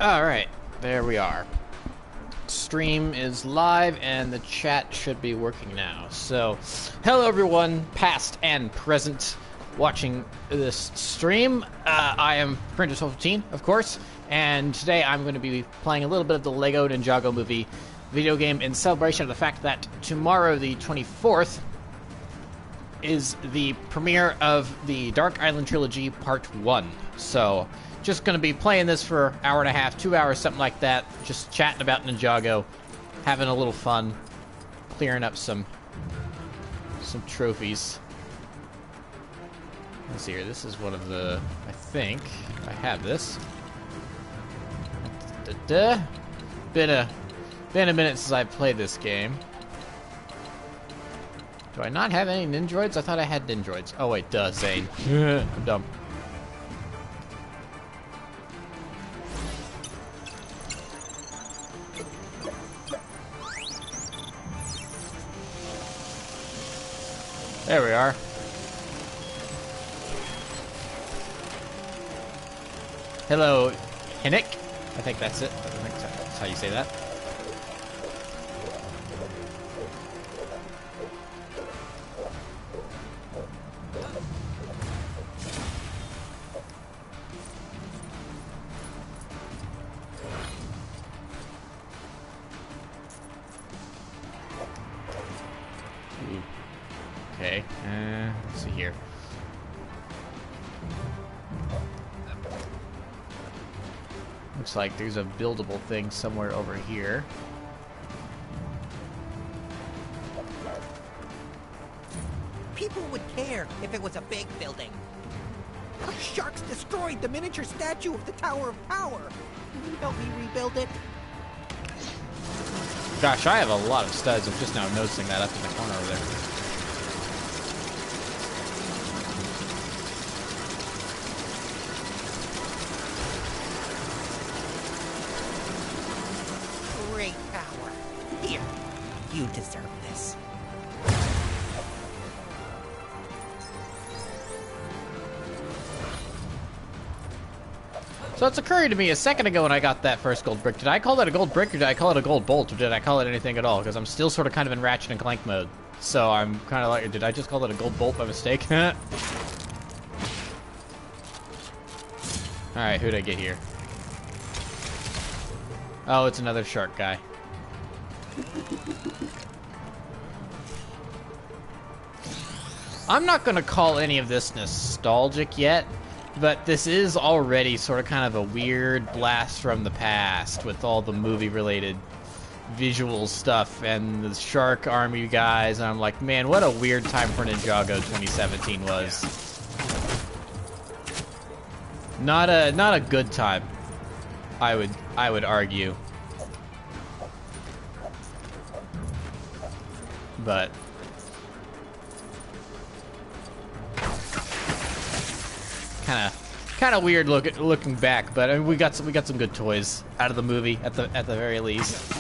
Alright, there we are. Stream is live and the chat should be working now. So, hello everyone, past and present, watching this stream. I am Printer1215, of course, and today I'm going to be playing a little bit of the LEGO NinjaGo Movie video game in celebration of the fact that tomorrow, the 24th, is the premiere of the Dark Island Trilogy Part 1. So, just going to be playing this for an hour and a half, 2 hours, something like that. Just chatting about NinjaGo, having a little fun, clearing up some trophies. Let's see here. This is one of the, I think, I have this. Been a minute since I played this game. Do I not have any Ninjroids? I thought I had Ninjroids. Oh wait, duh, Zane. I'm dumb. There we are. Hello, Hinnick. I think that's it. I think that's how you say that. Okay, let's see here. Looks like there's a buildable thing somewhere over here. People would care if it was a big building. The sharks destroyed the miniature statue of the Tower of Power. Can you help me rebuild it? Gosh, I have a lot of studs. I'm just now noticing that up in the corner over there. Great power. Here, you deserve this. So it's occurring to me a second ago when I got that first gold brick. Did I call it a gold brick or did I call it a gold bolt or did I call it anything at all? Because I'm still sort of kind of in Ratchet and Clank mode. So I'm kind of like, did I just call it a gold bolt by mistake? Alright, who'd I get here? Oh, it's another shark guy. I'm not going to call any of this nostalgic yet. But this is already sort of kind of a weird blast from the past with all the movie-related visual stuff and the Shark Army guys. And I'm like, man, what a weird time for NinjaGo 2017 was. Not a good time, I would argue. But kind of weird looking back, but I mean, we got some good toys out of the movie at the very least.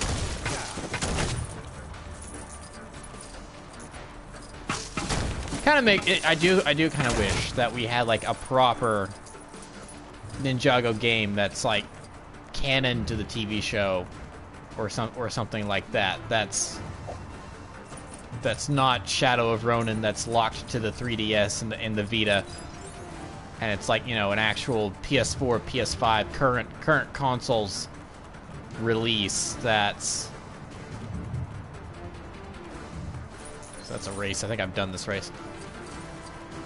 Kind of make it. I do kind of wish that we had like a proper NinjaGo game that's like canon to the TV show, or something like that. That's not Shadow of Ronin. That's locked to the 3DS and the Vita. And it's like, you know, an actual PS4, PS5 current consoles release. That's a race. I think I've done this race.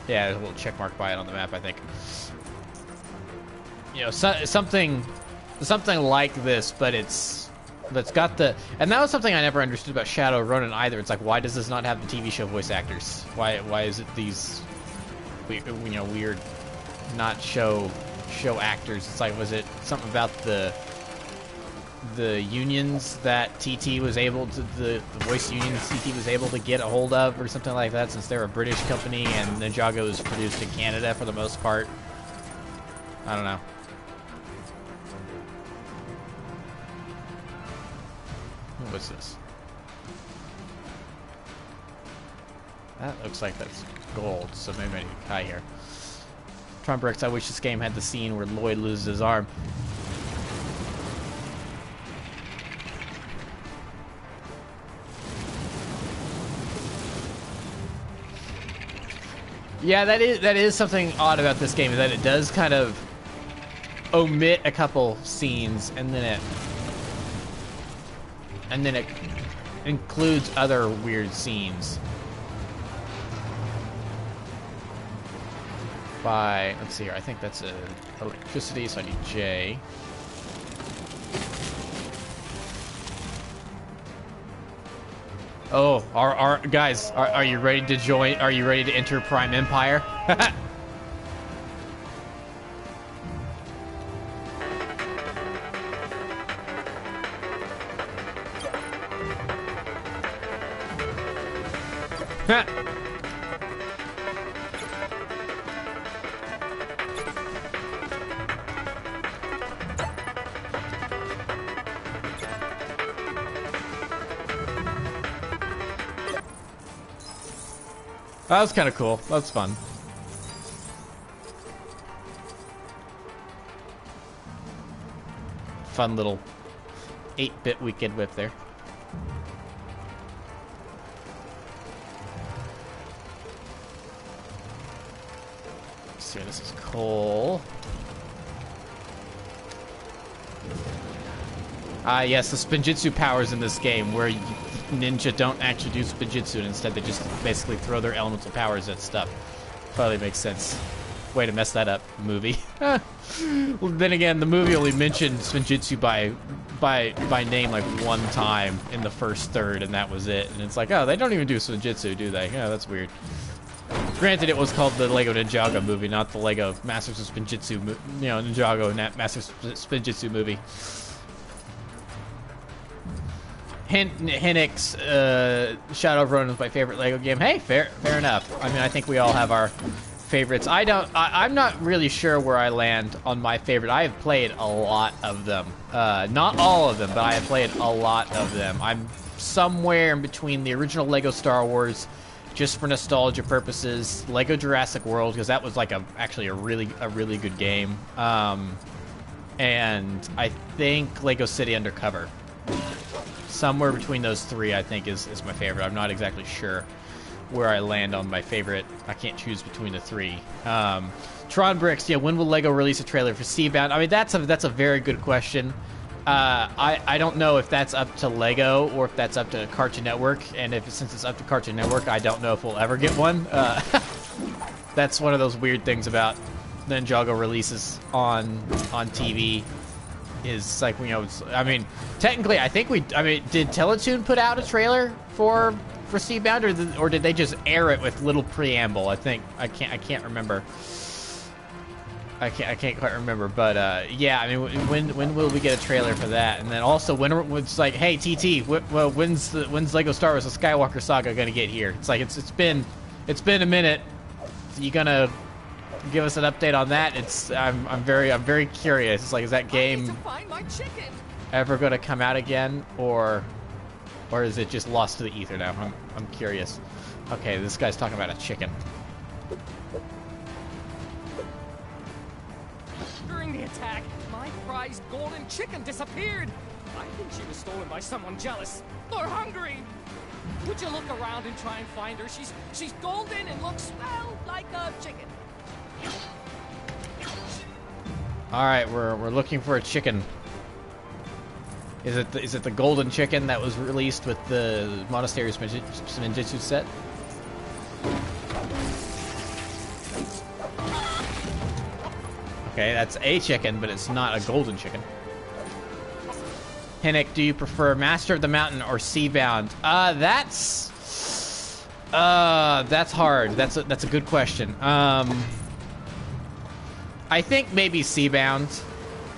Yeah, there's a little check mark by it on the map, I think. You know, something like this, but that's got the. And that was something I never understood about Shadow of Ronin either. It's like, why does this not have the TV show voice actors? Why is it these, weird? Not show actors. It's like, was it something about the unions that TT was able to, the voice unions TT was able to get a hold of or something like that, since they're a British company and NinjaGo is produced in Canada for the most part? I don't know. What's this? That looks like that's gold, so maybe I need to hide here. Trump Bricks, I wish this game had the scene where Lloyd loses his arm. Yeah, that is something odd about this game, is that it does kind of omit a couple scenes, and then it includes other weird scenes. Let's see here, I think that's electricity, so I need J. Oh, our guys, are you ready to join? Are you ready to enter Prime Empire? That was kind of cool. That was fun. Fun little 8-bit weekend whip there. Let's see, this is coal. Yes, the Spinjitzu powers in this game where ninja don't actually do Spinjitzu, and instead they just basically throw their elemental powers at stuff. Probably makes sense. Way to mess that up, movie. Well, then again, the movie only mentioned Spinjitzu by name like one time in the first third, and that was it. And it's like, oh, they don't even do Spinjitzu, do they? Yeah, that's weird. Granted, it was called the Lego NinjaGo movie, not the Lego Masters of Spinjitzu, NinjaGo Masters of Spinjitzu movie. Hennick's Shadow of Ronin is my favorite Lego game. Hey, fair enough. I mean, I think we all have our favorites. I'm not really sure where I land on my favorite. I have played a lot of them. Not all of them, but I have played a lot of them. I'm somewhere in between the original Lego Star Wars, just for nostalgia purposes, Lego Jurassic World, because that was like actually a really good game. And I think Lego City Undercover. Somewhere between those three, I think, is my favorite. I'm not exactly sure where I land on my favorite. I can't choose between the three. Tron Bricks, when will Lego release a trailer for Seabound? I mean, that's a very good question. I don't know if that's up to Lego or if that's up to Cartoon Network. And since it's up to Cartoon Network, I don't know if we'll ever get one. That's one of those weird things about Ninjago releases on TV. Is like, I mean, technically, I think did Teletoon put out a trailer for Seabound, or did they just air it with little preamble? I can't remember. I can't quite remember, but yeah, I mean, when will we get a trailer for that? And then also, when it's like, hey, TT, when's Lego Star Wars: The Skywalker Saga gonna get here? It's like it's been a minute. You gonna give us an update on that? I'm very curious. It's like, is that game ever going to come out again, or is it just lost to the ether now? I'm curious. Okay, this guy's talking about a chicken. During the attack, my prized golden chicken disappeared. I think she was stolen by someone jealous or hungry. Would you look around and try and find her? She's golden and looks, well, like a chicken. All right, we're looking for a chicken. Is it the golden chicken that was released with the Monastery Spinjitzu set? Okay, that's a chicken, but it's not a golden chicken. Hennick, do you prefer Master of the Mountain or Seabound? That's hard. That's a good question. I think maybe Seabound,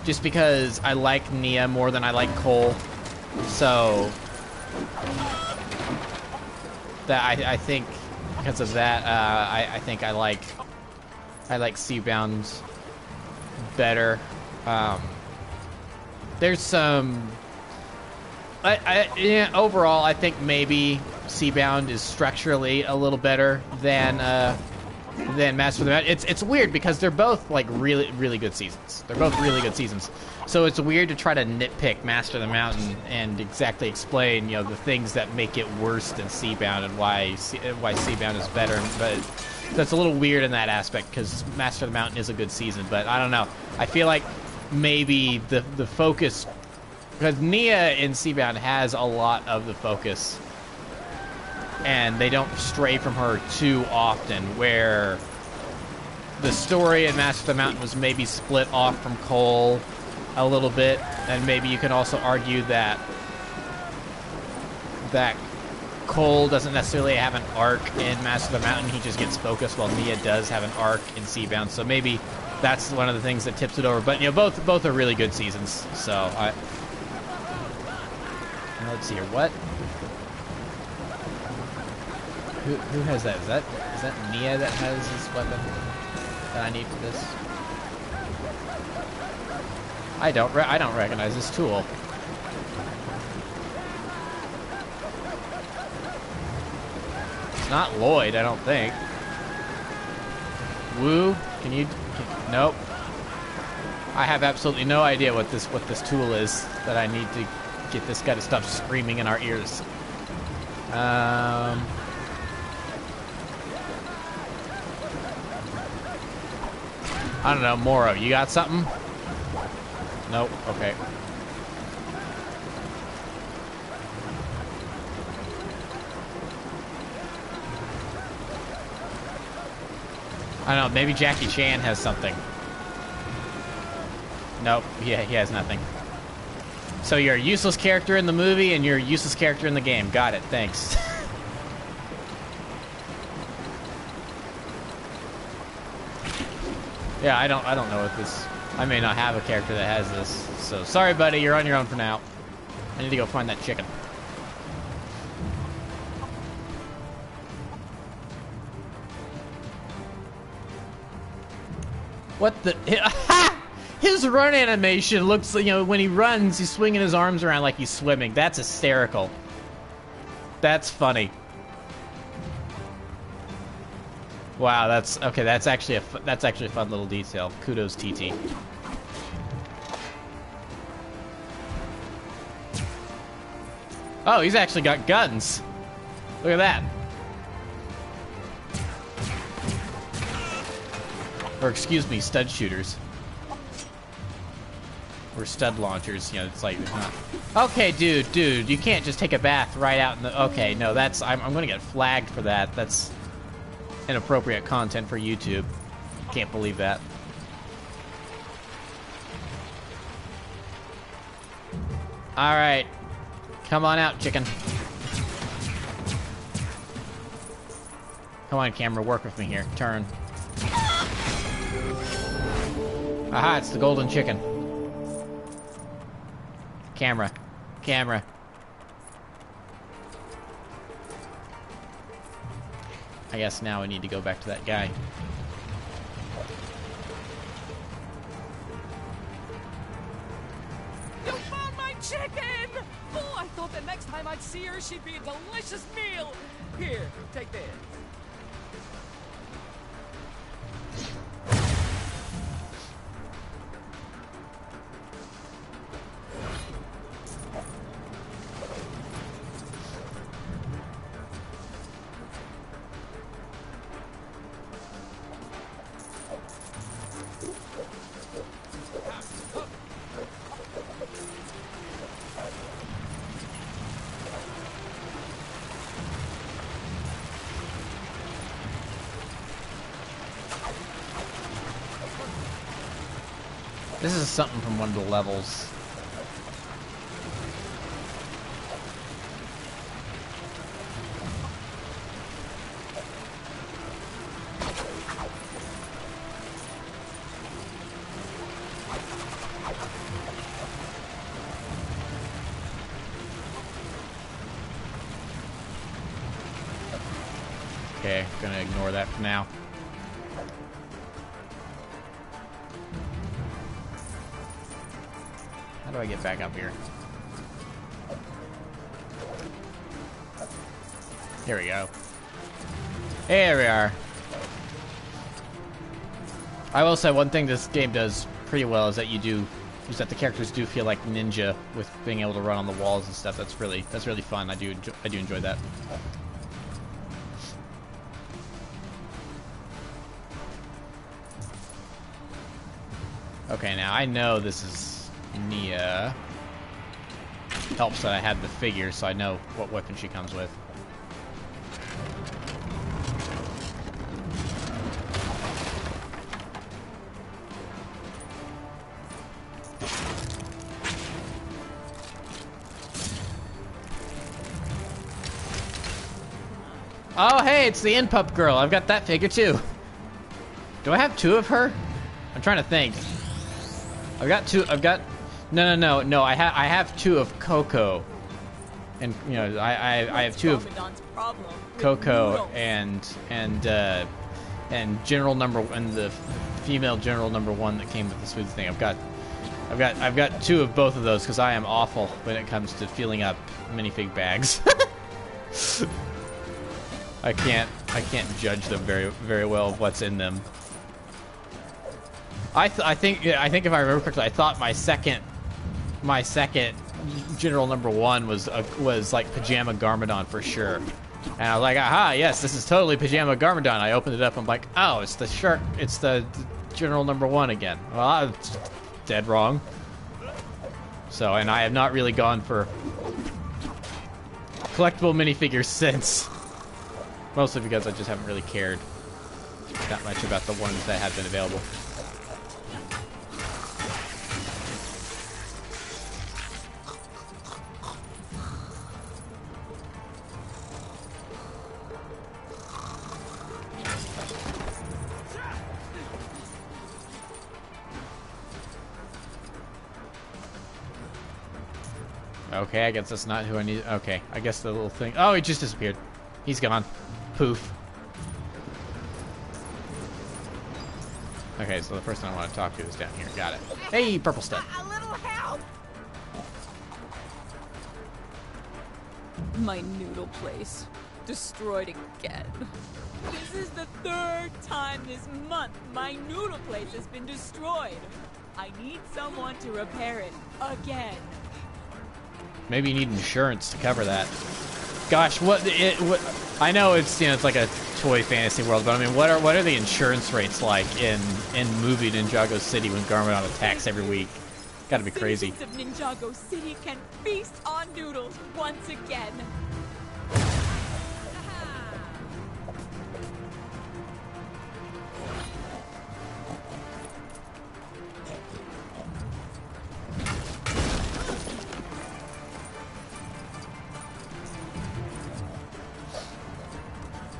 just because I like Nia more than I like Cole. So that I think because of that, I think I like Seabound better. There's some. Yeah, overall, I think maybe Seabound is structurally a little better than Master of the Mountain. It's weird because they're both like really good seasons. They're both really good seasons. So it's weird to try to nitpick Master of the Mountain and exactly explain the things that make it worse than Seabound and why Seabound is better. But That's a little weird in that aspect because Master of the Mountain is a good season, but I don't know. I feel like maybe the focus, because Nia in Seabound has a lot of the focus, and they don't stray from her too often, where the story in Master of the Mountain was maybe split off from Cole a little bit, and maybe you can also argue that Cole doesn't necessarily have an arc in Master of the Mountain. He just gets focused, while Nia does have an arc in Seabound. So maybe that's one of the things that tips it over. But you know, both are really good seasons. So let's see here. What? Who has that? Is that Nia that has this weapon that I need for this? I don't recognize this tool. It's not Lloyd, I don't think. Woo, nope. I have absolutely no idea what this tool is that I need to get this guy to stop screaming in our ears. I don't know, Moro, you got something? Nope, okay. I don't know, maybe Jackie Chan has something. Nope, yeah, he has nothing. So you're a useless character in the movie and you're a useless character in the game. Got it, thanks. Yeah, I don't know what this... I may not have a character that has this. So sorry buddy, you're on your own for now. I need to go find that chicken. What the... His run animation looks, you know, when he runs, he's swinging his arms around like he's swimming. That's hysterical. That's funny. Wow, that's... Okay, that's actually a fun little detail. Kudos, TT. Oh, he's actually got guns. Look at that. Or excuse me, stud shooters. Or stud launchers, you know, it's like, okay, dude, you can't just take a bath right out in the, okay, no, that's, I'm gonna get flagged for that. That's inappropriate content for YouTube. Can't believe that. Alright. Come on out, chicken. Come on, camera, work with me here. Turn. Aha, it's the golden chicken. Camera. Camera. I guess now I need to go back to that guy. You found my chicken! Oh, I thought the next time I'd see her, she'd be a delicious meal. Here, take this. This is something from one of the levels. Okay, gonna ignore that for now. How do I get back up here? Here we go. Here we are. I will say one thing this game does pretty well is that the characters do feel like ninja with being able to run on the walls and stuff. That's really fun. I do enjoy that. Okay, now I know this is Nia. Helps that I have the figure, so I know what weapon she comes with. Oh, hey, it's the Inpup girl. I've got that figure too. Do I have 2 of her? I'm trying to think. I've got 2. I've got. No. I have 2 of Coco, and you know I have 2 of Coco and General Number and the female General Number 1 that came with the smooth thing. I've got 2 of both of those because I am awful when it comes to filling up minifig bags. I can't judge them very well of what's in them. I think if I remember correctly, I thought my second General Number 1 was like Pajama Garmadon for sure, and I was like, aha, yes, this is totally Pajama Garmadon. I opened it up, I'm like, oh, it's the shark, it's the General Number 1 again. Well, I was dead wrong. So, and I have not really gone for collectible minifigures since. Mostly because I just haven't really cared that much about the ones that have been available. Okay, I guess that's not who I need. Okay, I guess the little thing. Oh, he just disappeared. He's gone. Poof. Okay, so the person I want to talk to is down here. Got it. Hey, purple stuff. A little help! My noodle place. Destroyed again. This is the 3rd time this month my noodle place has been destroyed. I need someone to repair it again. Maybe you need insurance to cover that. Gosh, what I know it's, you know, it's like a toy fantasy world, but I mean, what are the insurance rates like in movie NinjaGo City when Garmadon attacks every week? Gotta be crazy. Citizens of NinjaGo City can feast on noodles once again.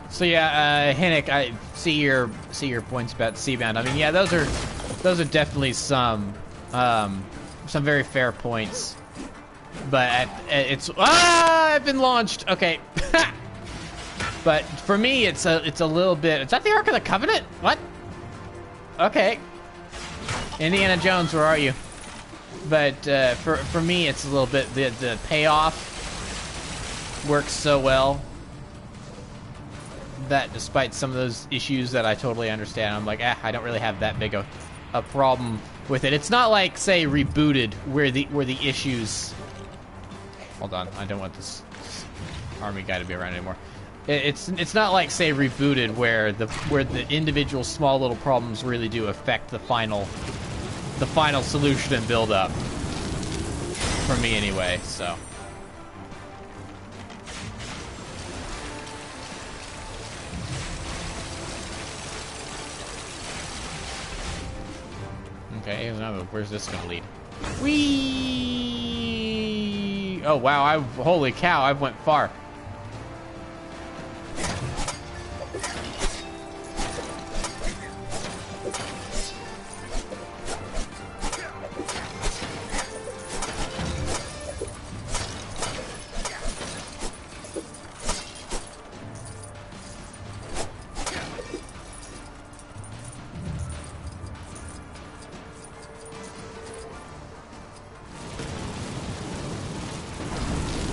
So yeah, Hinnick, I see your points about Seabound. I mean, yeah, those are definitely some very fair points. But it's I've been launched. Okay, but for me, it's a little bit. Is that the Ark of the Covenant? What? Okay, Indiana Jones, where are you? But for me, it's a little bit the payoff works so well that despite some of those issues that I totally understand, I'm like, I don't really have that big a problem with it. It's not like, say, Rebooted, where the issues. Hold on, I don't want this army guy to be around anymore. It's not like, say, Rebooted, where the individual small little problems really do affect the final solution and build up. For me, anyway. So. Okay, where's this gonna lead? Whee! Oh wow! Holy cow! I went far.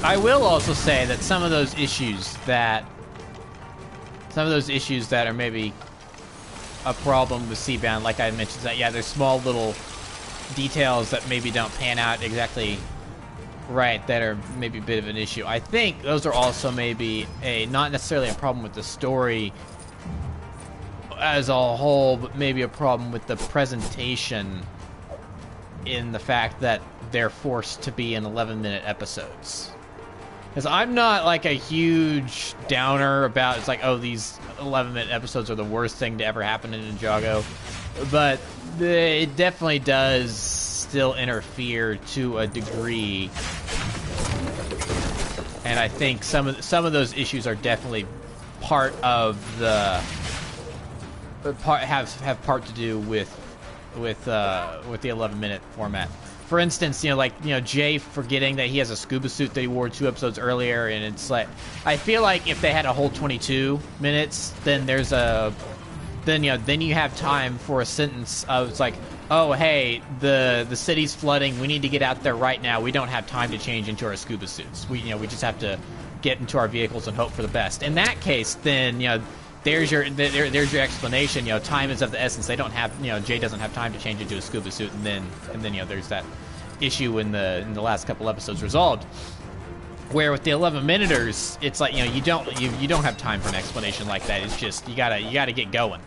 I will also say that some of those issues that are maybe a problem with Seabound, like I mentioned, that yeah, there's small little details that maybe don't pan out exactly right that are maybe a bit of an issue. I think those are also maybe not necessarily a problem with the story as a whole, but maybe a problem with the presentation in the fact that they're forced to be in 11-minute episodes. Because I'm not like a huge downer about, it's like, oh, these 11-minute episodes are the worst thing to ever happen in Ninjago. But it definitely does still interfere to a degree. And I think some of those issues are definitely part of the have part to do with the 11-minute format. For instance, Jay forgetting that he has a scuba suit that he wore 2 episodes earlier, and it's like, I feel like if they had a whole 22 minutes, then then you have time for a sentence of, it's like, oh hey, the city's flooding, we need to get out there right now, we don't have time to change into our scuba suits, we just have to get into our vehicles and hope for the best. In that case, then there's your explanation. Time is of the essence. They don't have, Jay doesn't have time to change into a scuba suit, and then there's that issue in the last couple episodes resolved. Where with the 11-minuters, it's like, you don't have time for an explanation like that. It's just you gotta get going,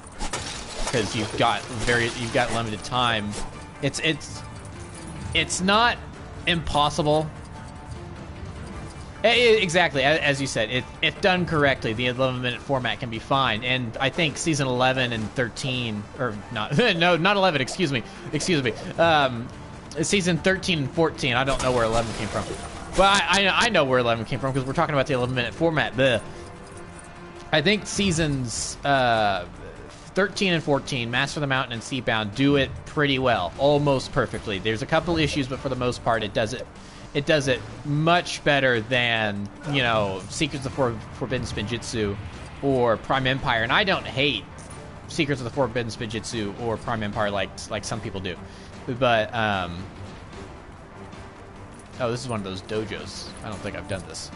because you've got limited time. It's not impossible. Exactly, as you said, if done correctly, the 11-minute format can be fine. And I think season 11 and 13, or not, no, not 11. Excuse me. Season 13 and 14. I don't know where 11 came from, but I know where 11 came from because we're talking about the 11-minute format. I think seasons 13 and 14, Master of the Mountain and Seabound, do it pretty well, almost perfectly. There's a couple issues, but for the most part, it does it much better than, Secrets of the Forbidden Spinjitzu or Prime Empire. And I don't hate Secrets of the Forbidden Spinjitzu or Prime Empire like some people do. But, oh, this is one of those dojos. I don't think I've done this.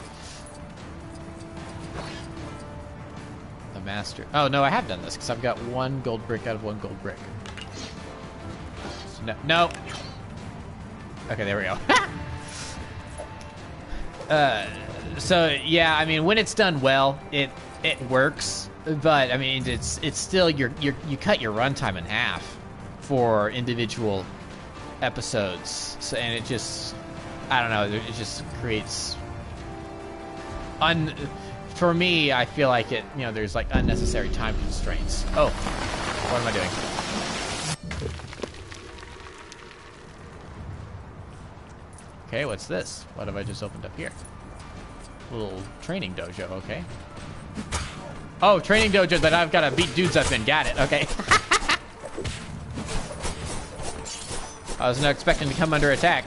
The Master. Oh, no, I have done this, because I've got 1 gold brick out of 1 gold brick. So, no. Okay, there we go. So yeah, I mean, when it's done well, it works. But I mean, it's still you cut your runtime in half for individual episodes. So, and it just, I don't know, it just creates for me, I feel like it, there's like unnecessary time constraints. Oh, what am I doing? Okay, what's this? What have I just opened up here? A little training dojo, okay. Oh, training dojo that I've got to beat dudes up in. Got it, okay. I was not expecting to come under attack.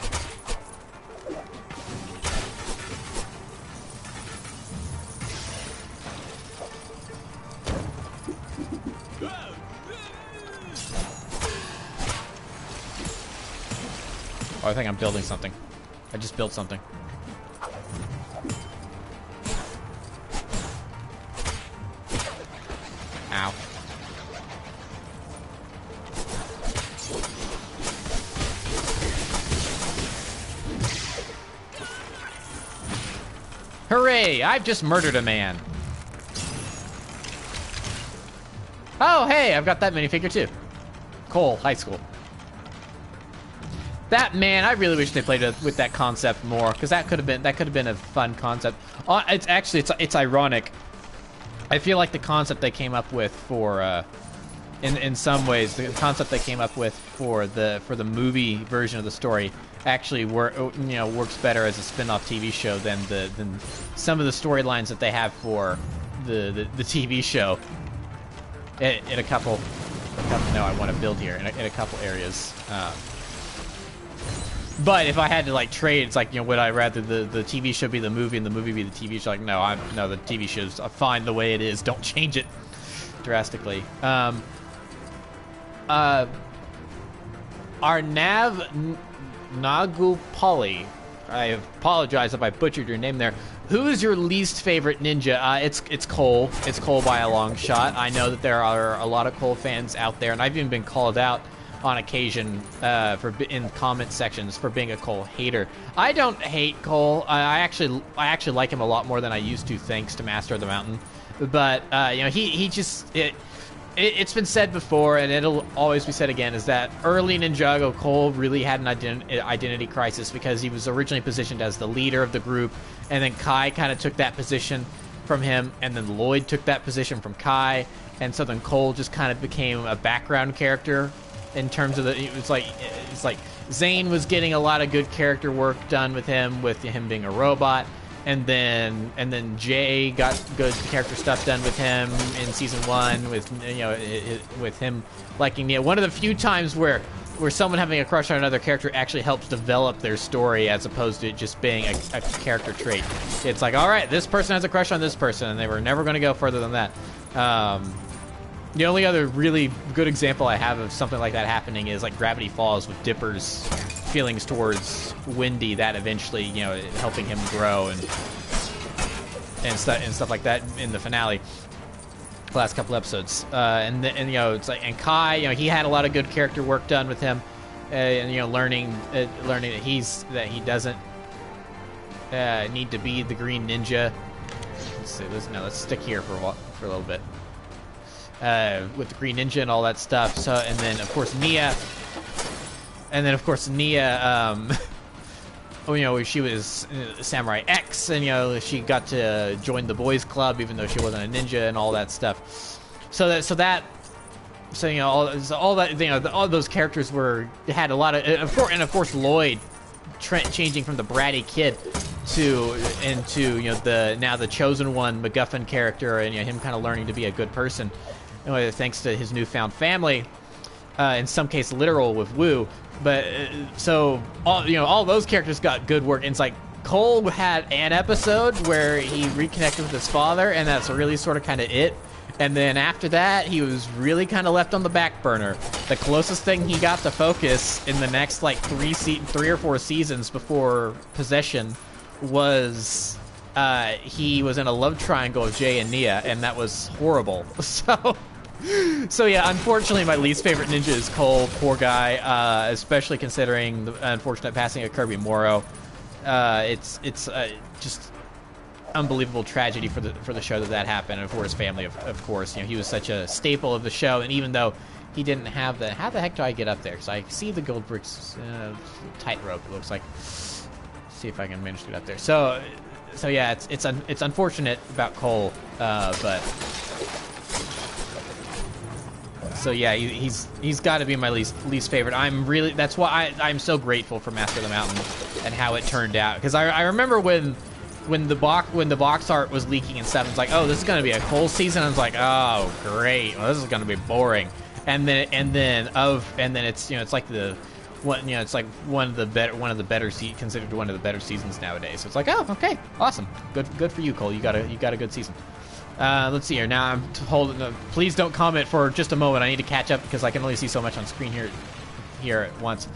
Oh, I think I'm building something. I just built something. Ow. Hooray! I've just murdered a man. Oh, hey! I've got that minifigure too. Cole, high school. That, man, I really wish they played with that concept more, because that could have been a fun concept. It's ironic. I feel like the concept they came up with for in some ways, the concept they came up with for the movie version of the story actually works better as a spin-off TV show than some of the storylines that they have for the TV show. In a couple. No, I want to build here in a couple areas. But if I had to like trade, it's like, would I rather the TV show be the movie and the movie be the TV show? Like, no, the TV show's fine the way it is. Don't change it drastically. Arnav Nagupali, I apologize if I butchered your name there. Who is your least favorite ninja? It's Cole. It's Cole by a long shot. I know that there are a lot of Cole fans out there, and I've even been called out on occasion in comment sections for being a Cole hater. I don't hate Cole. I actually like him a lot more than I used to, thanks to Master of the Mountain. But he just it's been said before, and it'll always be said again, is that early Ninjago, Cole really had an identity crisis because he was originally positioned as the leader of the group, and then Kai kind of took that position from him, and then Lloyd took that position from Kai, and so then Cole just kind of became a background character in terms of it's like Zane was getting a lot of good character work done with him being a robot. And then Jay got good character stuff done with him in season 1 with him liking Nia. One of the few times where someone having a crush on another character actually helps develop their story as opposed to it just being a character trait. It's like, all right, this person has a crush on this person, and they were never going to go further than that. The only other really good example I have of something like that happening is like Gravity Falls with Dipper's feelings towards Wendy, that eventually, helping him grow and stuff like that in the finale, the last couple episodes. It's like, and Kai, he had a lot of good character work done with him, learning that he doesn't need to be the Green Ninja. Let's stick here for a little bit with the Green Ninja and all that stuff. So, and then of course Nia. She was Samurai X, and she got to join the boys club even though she wasn't a ninja and all that stuff. All those characters had a lot of course Lloyd changing from the bratty kid into the chosen one MacGuffin character, and him kind of learning to be a good person, thanks to his newfound family. In some case, literal with Wu, but all those characters got good work. And it's like Cole had an episode where he reconnected with his father, and that's really sort of kind of it. And then after that, he was really kind of left on the back burner. The closest thing he got to focus in the next like 3 or 4 seasons before Possession was he was in a love triangle with Jay and Nia, and that was horrible. So yeah, unfortunately, my least favorite ninja is Cole. Poor guy, especially considering the unfortunate passing of Kirby Morrow. It's just unbelievable tragedy for the show that happened, and for his family, of course. He was such a staple of the show, and even though he didn't have how the heck do I get up there? Because I see the gold bricks tightrope. It looks like. See if I can manage to get up there. So yeah, it's unfortunate about Cole, but. So yeah, he's got to be my least favorite. That's why I'm so grateful for Master of the Mountain and how it turned out. Because I remember when the box art was leaking and stuff, it's like, oh, this is gonna be a Cole season. I was like, oh great, well, this is gonna be boring. And then it's it's like it's like considered one of the better seasons nowadays. So it's like, oh, okay, awesome, good for you, Cole. You got a good season. Let's see here. Now I'm holding. Please don't comment for just a moment. I need to catch up because I can only see so much on screen here at once.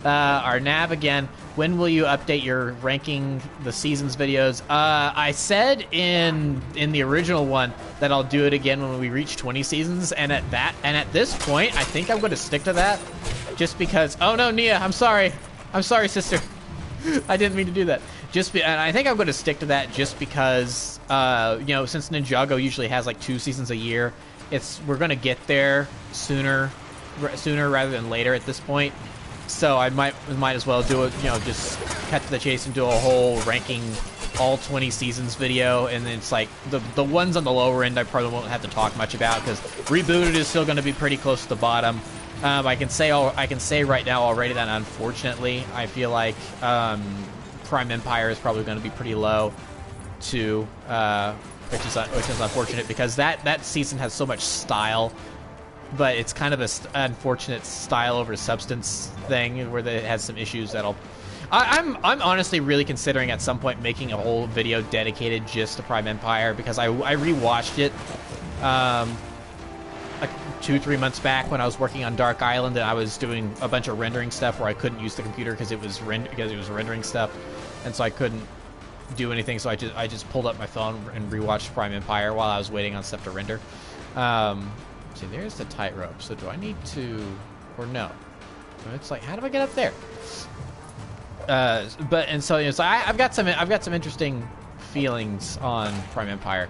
Our nav again. When will you update your ranking the seasons videos? I said in the original one that I'll do it again when we reach 20 seasons, and at this point, I think I'm going to stick to that, just because. Oh no, Nia, I'm sorry, sister. I didn't mean to do that. And I think I'm going to stick to that just because, since Ninjago usually has like 2 seasons a year, we're going to get there sooner rather than later at this point. So I might as well do it, just cut to the chase and do a whole ranking all 20 seasons video. And then it's like the ones on the lower end I probably won't have to talk much about because Rebooted is still going to be pretty close to the bottom. I can say right now already that unfortunately I feel like Prime Empire is probably going to be pretty low too, which is unfortunate because that season has so much style, but it's kind of an unfortunate style over substance thing where it has some issues I'm honestly really considering at some point making a whole video dedicated just to Prime Empire because I rewatched it like 2-3 months back when I was working on Dark Island, and I was doing a bunch of rendering stuff where I couldn't use the computer because it was rendering stuff, and so I couldn't do anything. So I just pulled up my phone and rewatched Prime Empire while I was waiting on stuff to render. See, there's the tightrope. So do I need to, or no? It's like, how do I get up there? So I've got some interesting feelings on Prime Empire.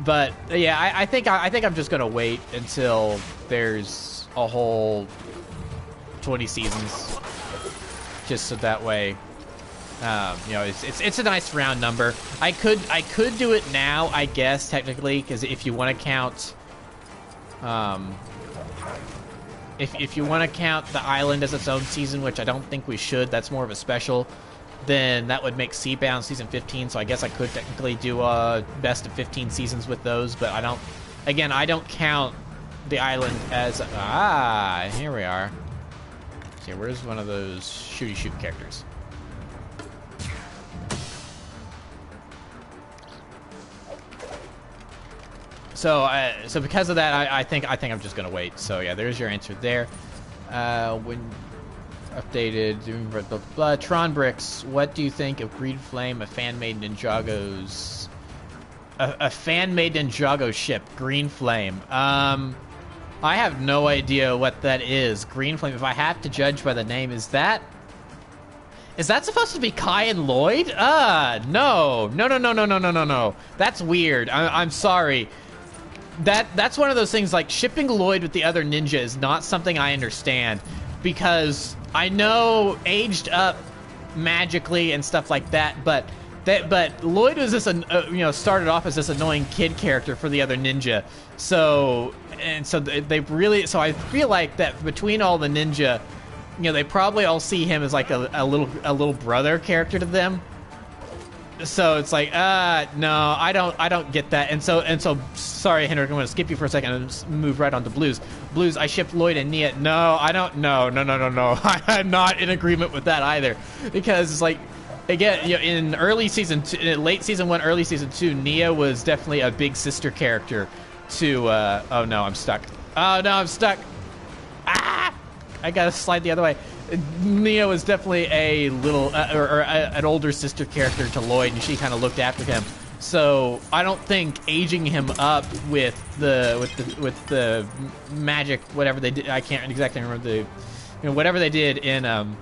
But yeah, I think I'm just gonna wait until there's a whole 20 seasons, just so that way, you know, it's a nice round number. I could do it now, I guess, technically, because if you want to count, if you want to count the island as its own season, which I don't think we should, that's more of a special, then that would make Seabound season 15. So I guess I could technically do a best of 15 seasons with those, but I don't count the island as here we are. Okay, where's one of those shooty shoot characters? So so because of that, I think I'm just gonna wait. So yeah, there's your answer there. When updated, blah, blah, blah. Tron Bricks, what do you think of Green Flame, a fan-made Ninjago's... A fan-made Ninjago ship, Green Flame? I have no idea what that is. Green Flame, if I have to judge by the name, is that supposed to be Kai and Lloyd? No. No. That's weird. I'm sorry. That's one of those things, like, shipping Lloyd with the other ninja is not something I understand, because I know aged up magically and stuff like that, but Lloyd was this, you know, started off as this annoying kid character for the other ninja. So they really, so I feel like that between all the ninja, you know, they probably all see him as like a little brother character to them. So it's like, no, I don't get that. And so, sorry, Henrik, I'm going to skip you for a second and just move right on to Blues. Blues, I ship Lloyd and Nia. No, I don't, no. I'm not in agreement with that either. Because it's like, again, you know, in late season 1, early season 2, Nia was definitely a big sister character to, oh no, I'm stuck. Oh no, I'm stuck. I gotta slide the other way. Nia was definitely a little, an older sister character to Lloyd, and she kind of looked after him. So I don't think aging him up with the magic, whatever they did, I can't exactly remember the, you know, whatever they did in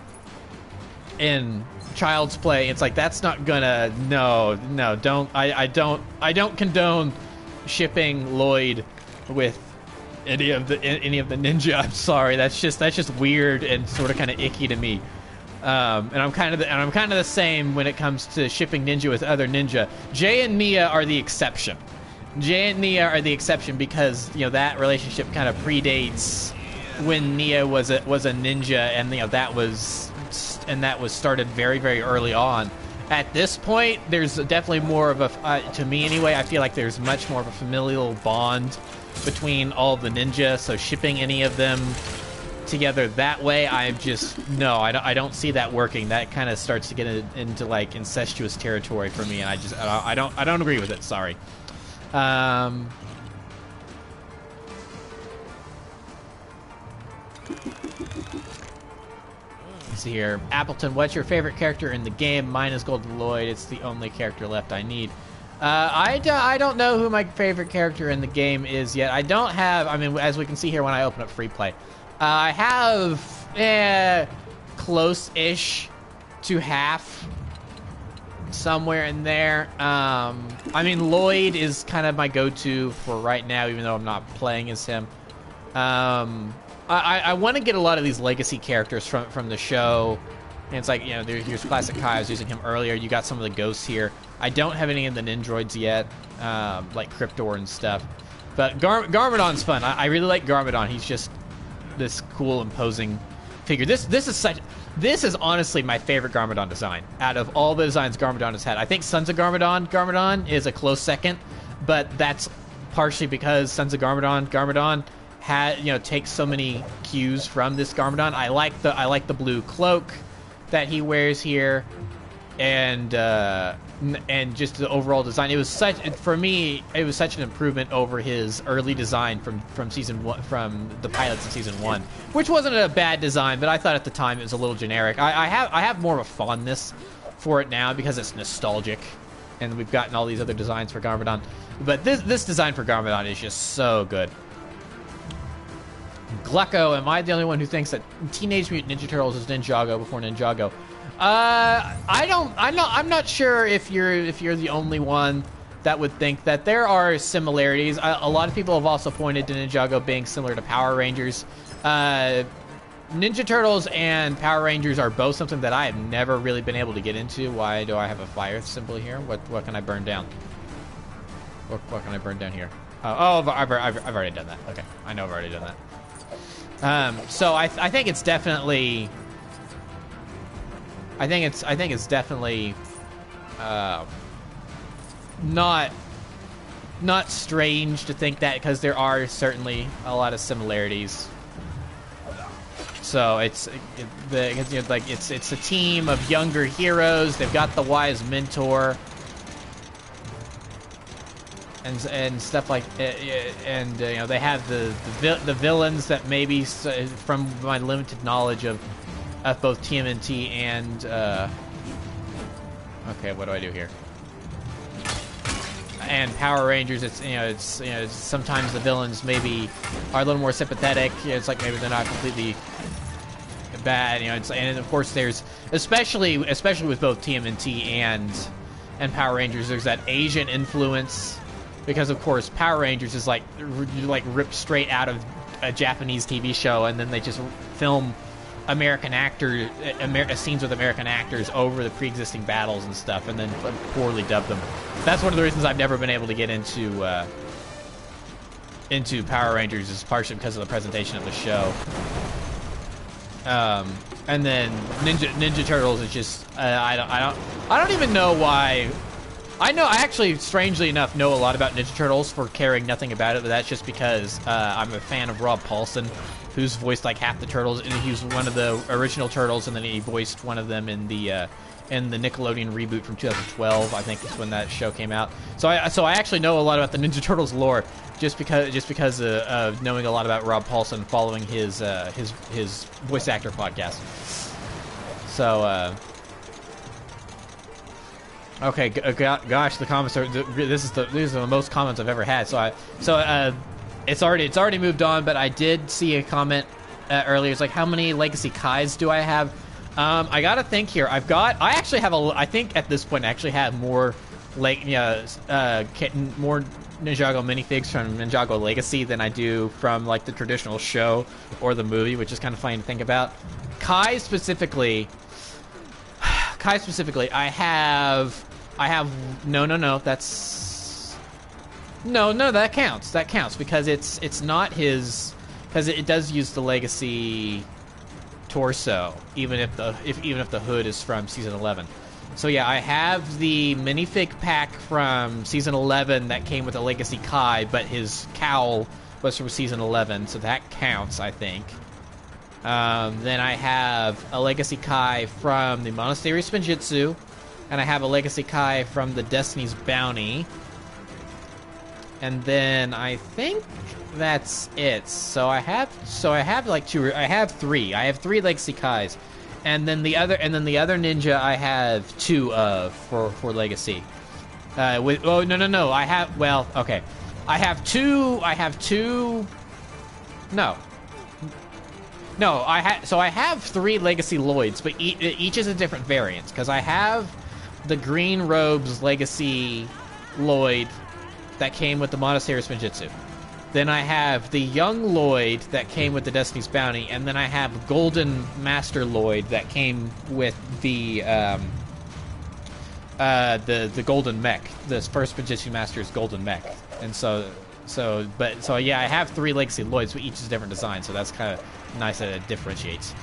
Child's Play. It's like, that's not gonna, no, don't, I don't condone shipping Lloyd with any of the ninja. I'm sorry, that's just weird and sort of kind of icky to me. And I'm kind of the same when it comes to shipping ninja with other ninja. Jay and Nia are the exception. Because, you know, that relationship kind of predates when Nia was a ninja, and, you know, that was started very, very early on. At this point, there's definitely more of a, to me anyway, I feel like there's much more of a familial bond between all of the ninja, so shipping any of them together that way, I don't see that working. That kind of starts to get into like incestuous territory for me, and I don't agree with it. Sorry. Let's see here. Appleton, what's your favorite character in the game? Mine is Golden Lloyd. It's the only character left I need. I don't know who my favorite character in the game is yet. I don't have, I mean, as we can see here when I open up free play, I have close-ish to half, somewhere in there. I mean, Lloyd is kind of my go-to for right now, even though I'm not playing as him. I want to get a lot of these legacy characters from the show. And it's like, you know, here's Classic Kai. I was using him earlier. You got some of the ghosts here. I don't have any of the Nindroids yet, like Cryptor and stuff. But Garmadon's fun. I really like Garmadon. He's just this cool, imposing figure. This is honestly my favorite Garmadon design. Out of all the designs Garmadon has had, I think Sons of Garmadon is a close second. But that's partially because Sons of Garmadon had, you know, takes so many cues from this Garmadon. I like the blue cloak that he wears here, and just the overall design. It was such an improvement over his early design from season 1, from the pilots in season 1, which wasn't a bad design, but I thought at the time it was a little generic. I have more of a fondness for it now because it's nostalgic, and we've gotten all these other designs for Garmadon, but this design for Garmadon is just so good. Glucko, am I the only one who thinks that Teenage Mutant Ninja Turtles is Ninjago before Ninjago? I'm not sure if you're the only one that would think that there are similarities. A lot of people have also pointed to Ninjago being similar to Power Rangers. Ninja Turtles and Power Rangers are both something that I have never really been able to get into. Why do I have a fire symbol here? What can I burn down? What can I burn down here? I've already done that. Okay, I know I've already done that. So I think it's definitely. I think it's definitely not strange to think that, because there are certainly a lot of similarities. So it's a team of younger heroes. They've got the wise mentor and stuff like, and you know, they have the villains that maybe, from my limited knowledge of both TMNT and okay, what do I do here? And Power Rangers, it's sometimes the villains maybe are a little more sympathetic. It's like maybe they're not completely bad, and of course there's especially with both TMNT and Power Rangers, there's that Asian influence, because of course Power Rangers is like ripped straight out of a Japanese TV show, and then they just film scenes with American actors over the pre-existing battles and stuff, and then poorly dub them. That's one of the reasons I've never been able to get into Power Rangers, is partially because of the presentation of the show. And then Ninja Turtles is just I don't even know why. I actually, strangely enough, know a lot about Ninja Turtles for caring nothing about it, but that's just because I'm a fan of Rob Paulsen, who's voiced like half the Turtles, and he was one of the original Turtles, and then he voiced one of them in the Nickelodeon reboot from 2012. I think is when that show came out. So I actually know a lot about the Ninja Turtles lore just because of knowing a lot about Rob Paulsen, following his voice actor podcast. So okay, gosh, the comments are these are the most comments I've ever had. It's already moved on, but I did see a comment earlier. It's like, how many Legacy Kais do I have? I gotta think here. I think at this point I actually have more more Ninjago minifigs from Ninjago Legacy than I do from like the traditional show or the movie, which is kind of funny to think about. Kai specifically, I have no, that's no, that counts because it's not his, because it does use the Legacy torso, even if the hood is from season 11. So yeah, I have the minifig pack from season 11 that came with a Legacy Kai, but his cowl was from season 11, so that counts, I think. Then I have a Legacy Kai from the Monastery Spinjitzu, and I have a Legacy Kai from the Destiny's Bounty. And then I think that's it. So I have three. I have three Legacy Kais. And then the other ninja I have two of for Legacy. No. I have two. No, I have three Legacy Lloyds, but each is a different variant, because I have the Green Robes Legacy Lloyd that came with the Monastery Spinjitzu. Then I have the Young Lloyd that came with the Destiny's Bounty, and then I have Golden Master Lloyd that came with the Golden Mech, the first Spinjitzu Master's Golden Mech. And so yeah, I have three Legacy Lloyds, but each is a different design, so that's kind of nice that it differentiates.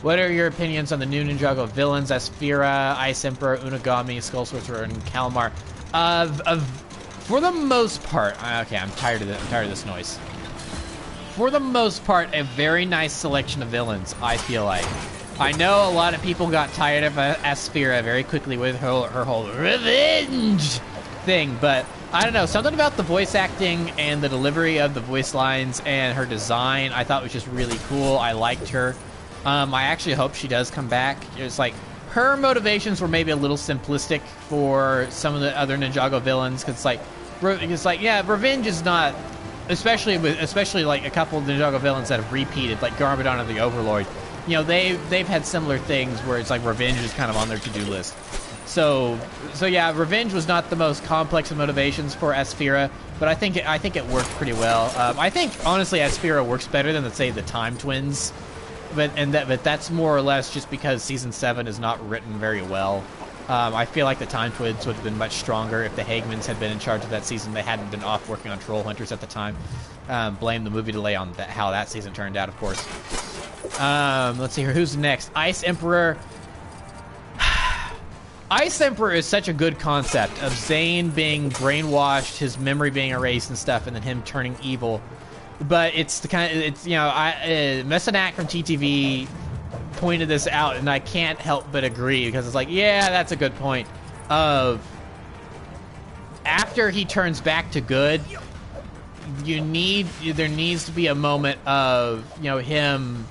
What are your opinions on the new Ninjago villains? Asphira, Ice Emperor, Unagami, Skull Sorcerer, and Kalmar. For the most part, okay, I'm tired of this noise. For the most part, a very nice selection of villains, I feel like. I know a lot of people got tired of Asphira very quickly with her whole revenge thing, but I don't know, something about the voice acting and the delivery of the voice lines and her design I thought was just really cool. I liked her. I actually hope she does come back. It's like her motivations were maybe a little simplistic for some of the other Ninjago villains, because yeah, revenge is not, especially like a couple of Ninjago villains that have repeated, like Garmadon and the Overlord. You know, they've had similar things where it's like revenge is kind of on their to-do list. So yeah, revenge was not the most complex of motivations for Asphira, but I think it worked pretty well. I think honestly Asphira works better than, let's say, the Time Twins, but that's more or less just because season 7 is not written very well. I feel like the Time Twins would have been much stronger if the Hagmans had been in charge of that season. They hadn't been off working on Troll Hunters at the time. Blame the movie delay on how that season turned out, of course. Let's see here. Who's next? Ice Emperor. Ice Emperor is such a good concept of Zane being brainwashed, his memory being erased and stuff, and then him turning evil. But it's the kind of, it's, you know, Messanak from TTV pointed this out, and I can't help but agree, because it's like, yeah, that's a good point. Of after he turns back to good, there needs to be a moment of, you know, him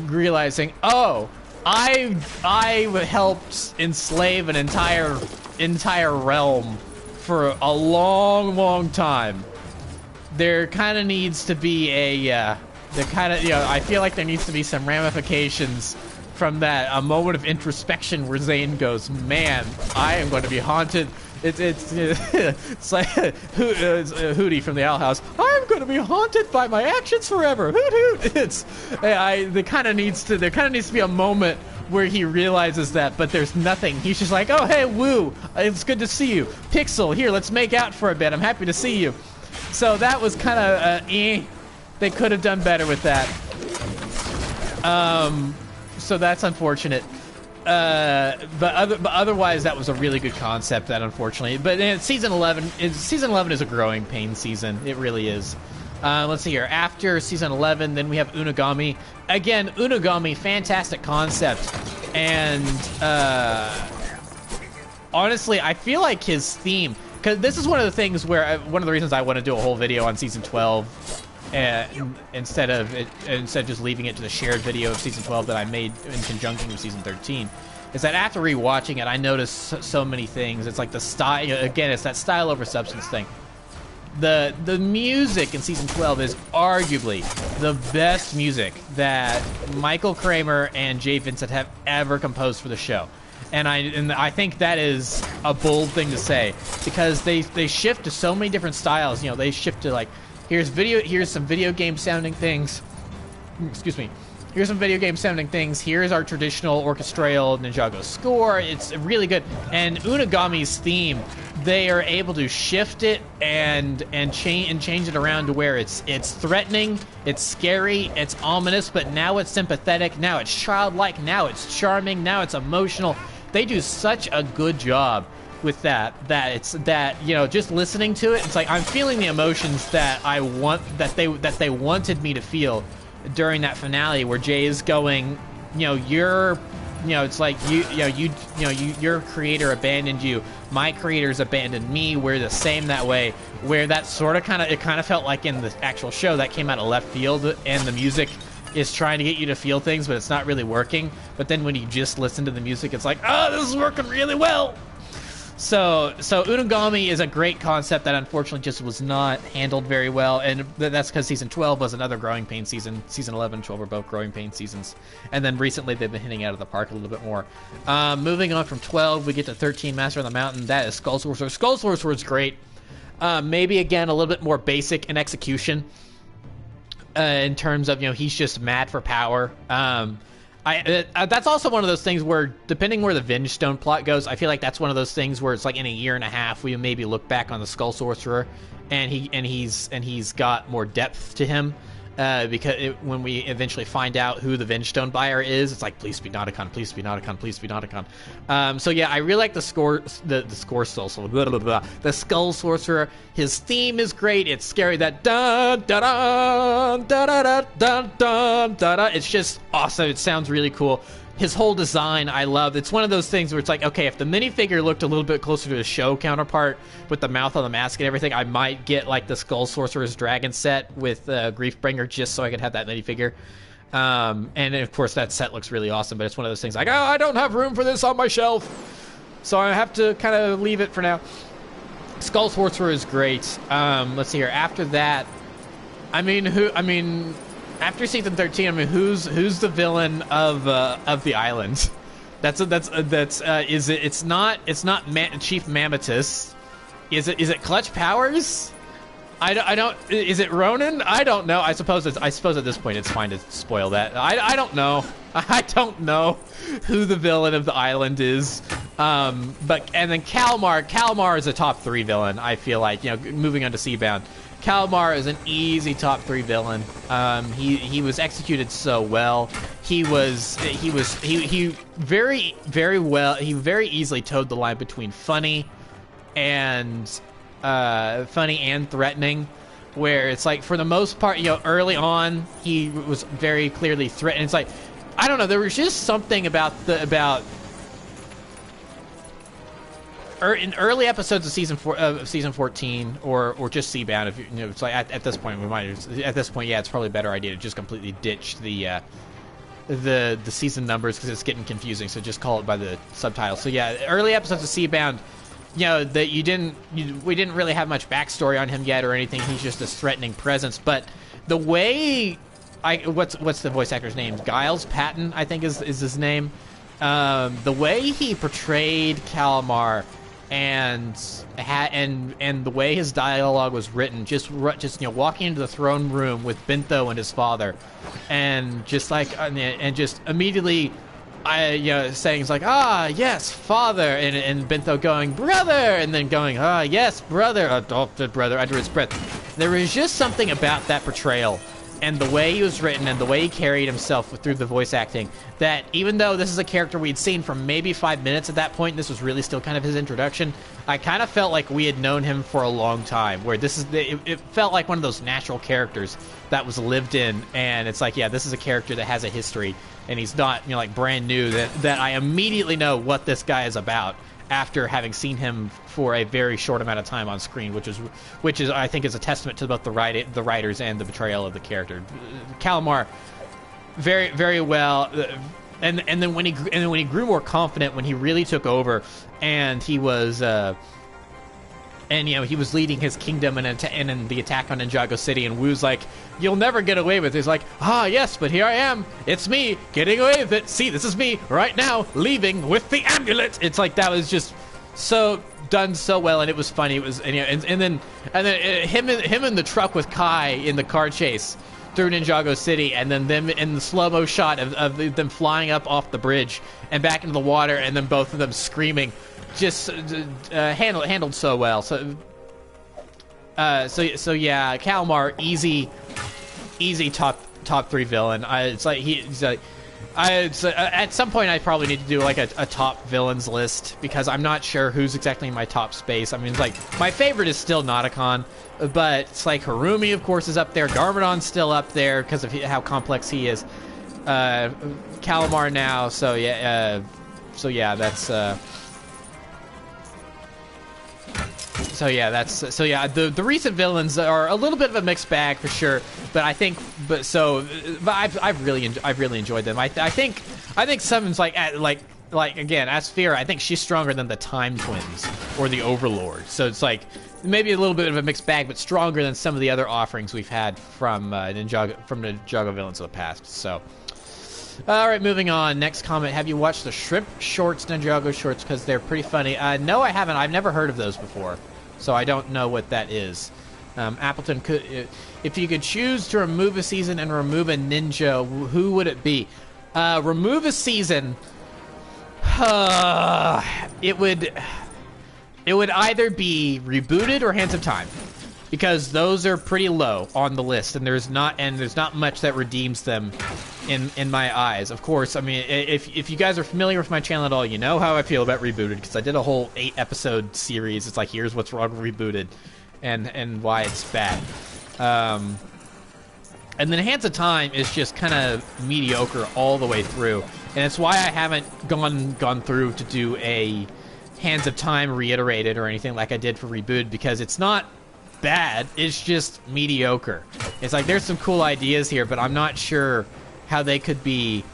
realizing, oh, I helped enslave an entire realm for a long time. There kind of needs to be I feel like there needs to be some ramifications from that, a moment of introspection where Zane goes, man, I am going to be haunted. It's like Hootie from the Owl House. I'm going to be haunted by my actions forever. Hoot hoot. There kind of needs to be a moment where he realizes that, but there's nothing. He's just like, oh hey, woo, it's good to see you. Pixel, here, let's make out for a bit. I'm happy to see you. So that was kind of They could have done better with that. So that's unfortunate. But otherwise, that was a really good concept. That unfortunately, but season 11 is a growing pain season. It really is. Let's see here. After season 11, then we have Unagami. Again, Unagami, fantastic concept, and honestly, I feel like his theme, because this is one of the things where one of the reasons I want to do a whole video on season 12. Instead of just leaving it to the shared video of season 12 that I made in conjunction with season 13, is that after rewatching it, I noticed so many things. It's like the style, again, it's that style over substance thing. The music in season 12 is arguably the best music that Michael Kramer and Jay Vincent have ever composed for the show. And I think that is a bold thing to say, because they shift to so many different styles. You know, they shift to like, here's some video game sounding things. Excuse me. Here's some video game sounding things. Here's our traditional orchestral NinjaGo score. It's really good. And Unagami's theme, they are able to shift it and change it around to where it's threatening, it's scary, it's ominous, but now it's sympathetic, now it's childlike, now it's charming, now it's emotional. They do such a good job with that you know, just listening to it, it's like I'm feeling the emotions that they wanted me to feel during that finale, where Jay is going, it's like your creator abandoned you, my creators abandoned me, we're the same that way, where that sort of kind of felt like in the actual show that came out of left field, and the music is trying to get you to feel things, but it's not really working. But then when you just listen to the music, it's like, oh, this is working really well. So Unagami is a great concept that unfortunately just was not handled very well, and that's because season 12 was another growing pain season. Season 11 and 12 were both growing pain seasons, and then recently they've been hitting out of the park a little bit more. Moving on from 12, we get to 13, Master of the Mountain. That is Skull Sorcerer. Skull Sorcerer is great. Maybe again a little bit more basic in execution, in terms of, he's just mad for power. That's also one of those things where, depending where the Venge Stone plot goes, I feel like that's one of those things where it's like in a year and a half we maybe look back on the Skull Sorcerer, and he's got more depth to him, because when we eventually find out who the Venge Stone buyer is, it's like, please be Nauticon, please be Nauticon, please be Nauticon. So yeah, I really like the Skull Sorcerer. His theme is great. It's scary. That dun dun dun dun dun dun dun dun. It's just awesome. It sounds really cool. His whole design, I love. It's one of those things where it's like, okay, if the minifigure looked a little bit closer to the show counterpart with the mouth on the mask and everything, I might get like the Skull Sorcerer's Dragon set with Griefbringer, just so I could have that minifigure. And of course, that set looks really awesome, but it's one of those things like, oh, I don't have room for this on my shelf, so I have to kind of leave it for now. Skull Sorcerer is great. Let's see here. After that, after season 13, who's the villain of the island? Is it? It's not Chief Mammotus. Is it Clutch Powers? I don't. Is it Ronan? I don't know. I suppose at this point it's fine to spoil that. I don't know. I don't know who the villain of the island is. And then Kalmar is a top 3 villain. I feel like, you know, moving on to Seabound. Kalmar is an easy top 3 villain. He was executed so well. He very easily towed the line between funny and threatening, where it's like, for the most part, you know, early on he was very clearly threatened. It's like, I don't know, there was just something about in early episodes of season 14 or just Seabound, if you know, it's like at this point yeah, it's probably a better idea to just completely ditch the season numbers, because it's getting confusing, so just call it by the subtitles. So yeah, early episodes of Seabound, you know, that we didn't really have much backstory on him yet or anything. He's just this threatening presence. But the way what's the voice actor's name? Giles Patton, I think is his name. The way he portrayed Kalmar and the way his dialogue was written, just you know, walking into the throne room with Bentho and his father, and just immediately, saying it's like, yes, father, and Bentho going, brother, and then going, yes, brother, adopted brother, under his breath. There was just something about that portrayal and the way he was written and the way he carried himself through the voice acting, that even though this is a character we'd seen for maybe 5 minutes at that point, and this was really still kind of his introduction, I kind of felt like we had known him for a long time, where it felt like one of those natural characters that was lived in, and it's like, yeah, this is a character that has a history, and he's not, you know, like brand new, that I immediately know what this guy is about after having seen him for a very short amount of time on screen, which is I think is a testament to both the writers and the portrayal of the character. Kalmar, very, very well, and then when he grew more confident, when he really took over, and he was he was leading his kingdom in the attack on Ninjago City, and Wu's like, you'll never get away with it. He's like, yes, but here I am. It's me getting away with it. See, this is me right now, leaving with the amulet. It's like, that was just so done so well, and it was funny. It was, and then him in the truck with Kai in the car chase through Ninjago City, and then them in the slow-mo shot of them flying up off the bridge and back into the water, and then both of them screaming. Just handled so well. So yeah, Kalmar, easy top 3 villain. It's like at some point I probably need to do like a top villains list, because I'm not sure who's exactly in my top space. I mean, it's like, my favorite is still Nauticon, but it's like Harumi, of course, is up there. Garmadon's still up there because of how complex he is. Kalmar now. So yeah, that's. The recent villains are a little bit of a mixed bag for sure, but I've really enjoyed them. I think someone's like again, Asphira, I think she's stronger than the Time Twins or the Overlord. So it's like maybe a little bit of a mixed bag, but stronger than some of the other offerings we've had from Ninjago villains of the past. So. All right, moving on. Next comment. Have you watched the Shrimp Shorts, Ninjago Shorts? Because they're pretty funny. No, I haven't. I've never heard of those before, so I don't know what that is. Appleton, if you could choose to remove a season and remove a ninja, who would it be? Remove a season. It would either be Rebooted or Hands of Time, because those are pretty low on the list, and there's not much that redeems them in my eyes. Of course, I mean, if you guys are familiar with my channel at all, you know how I feel about Rebooted, because I did a whole 8-episode series. It's like, here's what's wrong with Rebooted and why it's bad. And then Hands of Time is just kind of mediocre all the way through, and it's why I haven't gone through to do a Hands of Time reiterated or anything like I did for Rebooted, because it's not bad, it's just mediocre. It's like, there's some cool ideas here, but I'm not sure how they could be,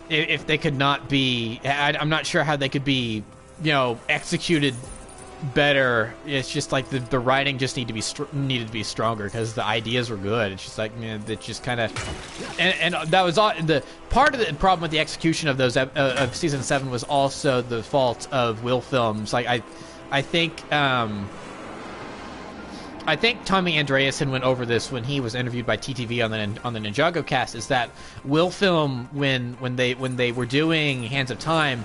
if they could not be, I'm not sure how they could be, you know, executed better. It's just like the writing just needed to be stronger because the ideas were good. It's just like, man, it just kind of, and that was all. The part of the problem with the execution of those of season 7 was also the fault of Will Films. Like I think Tommy Andreasen went over this when he was interviewed by TTV on the Ninjago cast. Is that Will Film when they were doing Hands of Time,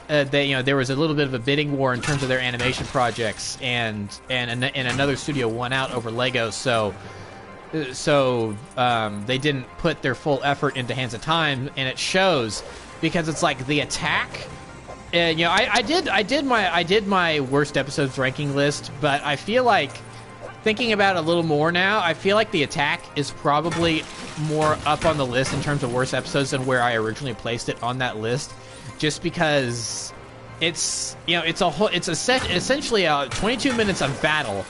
there was a little bit of a bidding war in terms of their animation projects, and another studio won out over Lego. So they didn't put their full effort into Hands of Time, and it shows because it's like the attack. I did my worst episodes ranking list, but I feel like, thinking about it a little more now, I feel like the attack is probably more up on the list in terms of worst episodes than where I originally placed it on that list, just because it's essentially 22 minutes of battle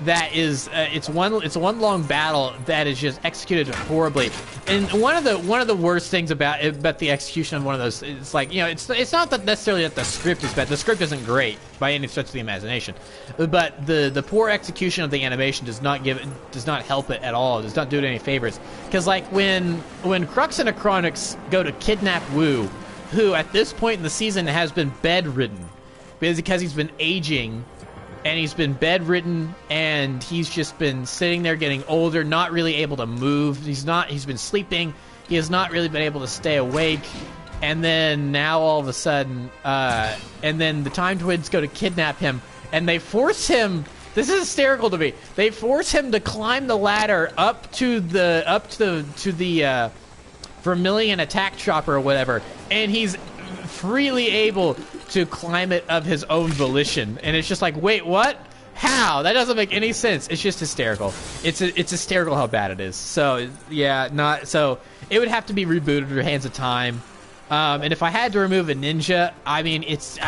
that is it's one long battle that is just executed horribly. And one of the worst things about the execution of one of those, it's like, it's not that necessarily that the script is bad. The script isn't great by any stretch of the imagination, but the poor execution of the animation does not help it at all. It does not do it any favors. Because like when Crux and Acronix go to kidnap Wu, who at this point in the season has been bedridden because he's been aging. And he's been bedridden, and he's just been sitting there getting older, not really able to move. He's been sleeping. He has not really been able to stay awake. And then now all of a sudden, and then the Time Twins go to kidnap him, and they force him. This is hysterical to me. They force him to climb the ladder up to the Vermilion attack chopper or whatever, and he's freely able to climb it of his own volition. And it's just like, wait, what? How? That doesn't make any sense. It's just hysterical. It's hysterical how bad it is. So yeah, so it would have to be rebooted for Hands of Time. And if I had to remove a ninja, I mean, it's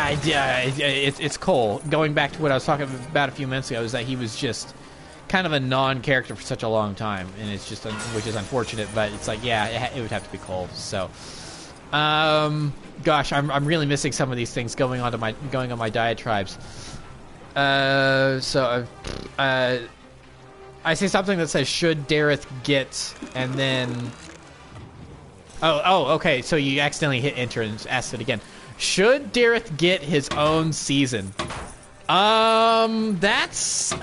Cole. Going back to what I was talking about a few minutes ago, is that he was just kind of a non-character for such a long time, and it's just, which is unfortunate. But it's like, yeah, it would have to be Cole. So. Gosh, I'm really missing some of these things going on my diatribes. I see something that says, should Dareth get, and then okay, so you accidentally hit enter and asked it again. Should Dareth get his own season? That's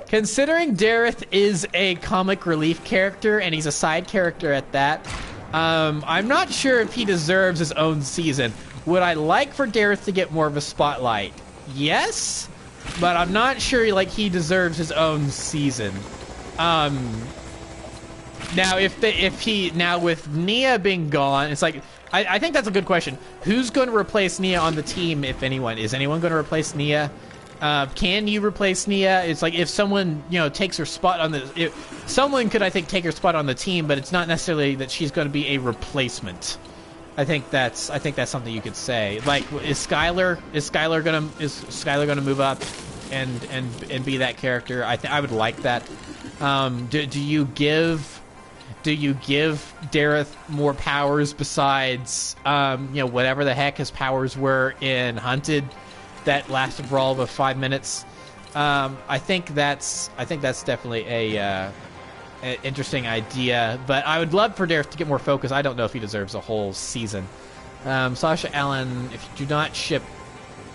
considering Dareth is a comic relief character and he's a side character at that. I'm not sure if he deserves his own season. Would I like for Dareth to get more of a spotlight? Yes, but I'm not sure he deserves his own season. Now with Nia being gone, it's like, I think that's a good question. Who's going to replace Nia on the team, if anyone? Is anyone going to replace Nia? Can you replace Nia? It's like, if someone takes her spot on someone could, I think, take her spot on the team, but it's not necessarily that she's going to be a replacement. I think that's something you could say. Like, is Skylar gonna move up and be that character? I would like that. Do you give Dareth more powers besides whatever the heck his powers were in Hunted? That lasted for all of 5 minutes. I think that's definitely an interesting idea. But I would love for Dareth to get more focus. I don't know if he deserves a whole season. Sasha Allen, if you do not ship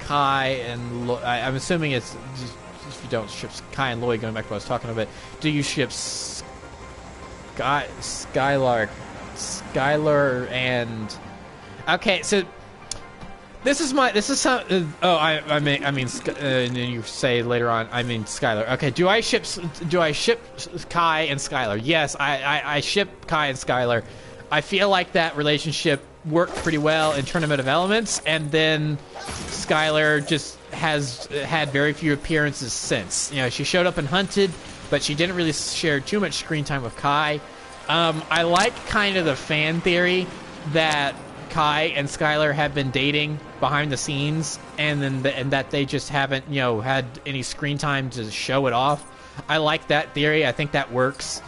Kai and I'm assuming it's just, if you don't ship Kai and Lloyd, going back to what I was talking about, do you ship Skylar and okay? So. This is some. I mean, and then you say later on, I mean Skylar. Okay, do I ship Kai and Skylar? Yes, I ship Kai and Skylar. I feel like that relationship worked pretty well in Tournament of Elements, and then Skylar just has had very few appearances since. She showed up in Hunted, but she didn't really share too much screen time with Kai. I like kind of the fan theory that Kai and Skylar have been dating behind the scenes, and that they just haven't had any screen time to show it off. I like that theory. I think that works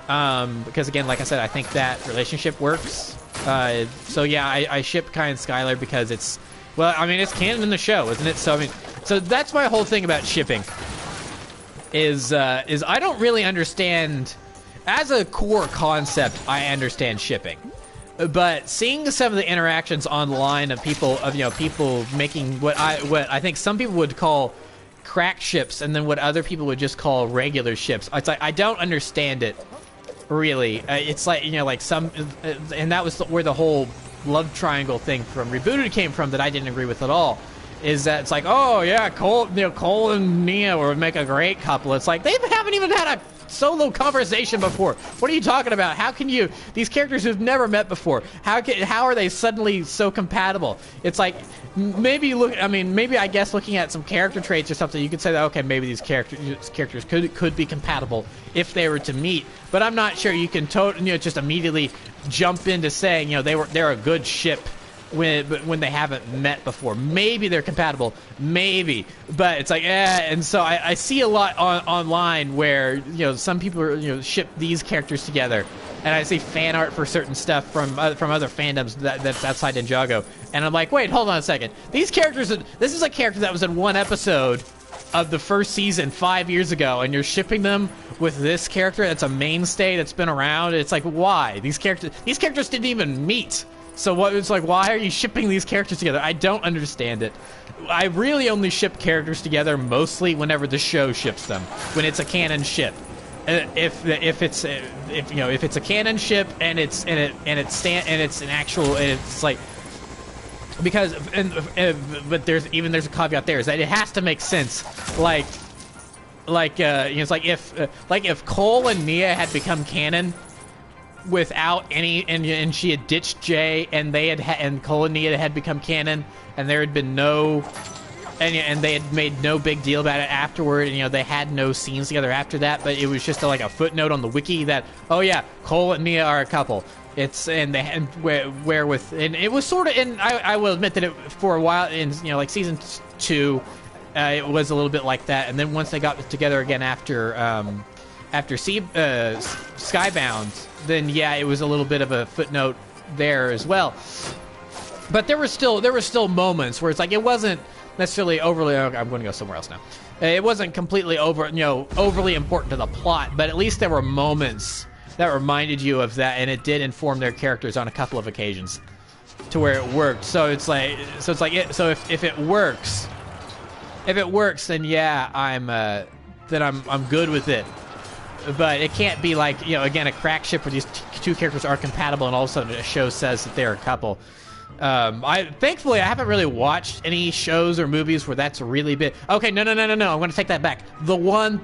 because, again, like I said, I think that relationship works. So yeah, I ship Kai and Skylar because it's Well, I mean, it's canon in the show, isn't it? So, I mean, so that's my whole thing about shipping. Is I don't really understand, as a core concept, I understand shipping. But seeing some of the interactions online of people, people making what I think some people would call crack ships, and then what other people would just call regular ships. It's like, I don't understand it, really. It's like, like some, and that was where the whole love triangle thing from Rebooted came from that I didn't agree with at all. Is that it's like, oh yeah, Cole and Nia would make a great couple. It's like, they haven't even had a solo conversation before. What are you talking about? How can you, these characters who've never met before, how are they suddenly so compatible? It's like, maybe I guess looking at some character traits or something, you could say that, okay, maybe these characters could be compatible if they were to meet, but I'm not sure you can just immediately jump into saying, they're a good ship when they haven't met before. Maybe they're compatible, maybe, but it's like, and so I see a lot online where some people are, ship these characters together, and I see fan art for certain stuff from other fandoms that's outside Ninjago, and I'm like, wait, hold on a second. These characters, this is a character that was in one episode of the first season 5 years ago, and you're shipping them with this character that's a mainstay that's been around. It's like, why? These characters didn't even meet. So what? It's like, why are you shipping these characters together? I don't understand it. I really only ship characters together mostly whenever the show ships them, when it's a canon ship. If it's a canon ship and it's an actual, it's like, because but there's a caveat there, is that it has to make sense. It's like if Cole and Nia had become canon without any, and she had ditched Jay, and and Cole and Nia had become canon, and there had been no, and they had made no big deal about it afterward, and they had no scenes together after that, but it was just like a footnote on the wiki that, oh yeah, Cole and Nia are a couple. It's, and they had where with, and it was sort of, and I will admit that it, for a while in like season 2, it was a little bit like that, and then once they got together again after Skybound, then yeah, it was a little bit of a footnote there as well. But there were still moments where it's like, it wasn't necessarily overly, I'm going to go somewhere else now. It wasn't completely overly important to the plot, but at least there were moments that reminded you of that, and it did inform their characters on a couple of occasions to where it worked. So if it works, then yeah, I'm good with it. But it can't be like, again, a crack ship where these two characters are compatible and all of a sudden a show says that they're a couple. Thankfully, I haven't really watched any shows or movies where that's really big. Okay, no. I'm going to take that back. The one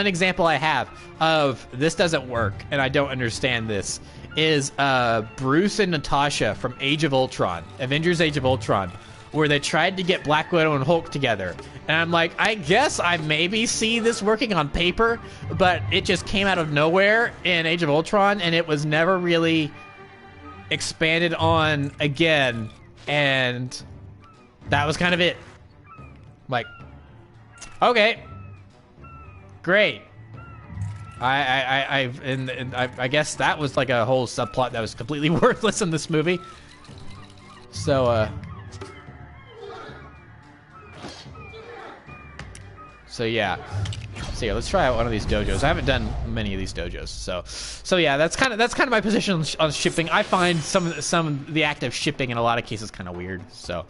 example I have of this doesn't work, and I don't understand this, is Bruce and Natasha from Age of Ultron, Avengers Age of Ultron, where they tried to get Black Widow and Hulk together. And I'm like, I guess I maybe see this working on paper, but it just came out of nowhere in Age of Ultron, and it was never really expanded on again, and that was kind of it. Like, okay, great. I guess that was like a whole subplot that was completely worthless in this movie. So yeah. So yeah, let's try out one of these dojos. I haven't done many of these dojos, so yeah, that's kind of my position on shipping. I find some of the act of shipping in a lot of cases kind of weird. So,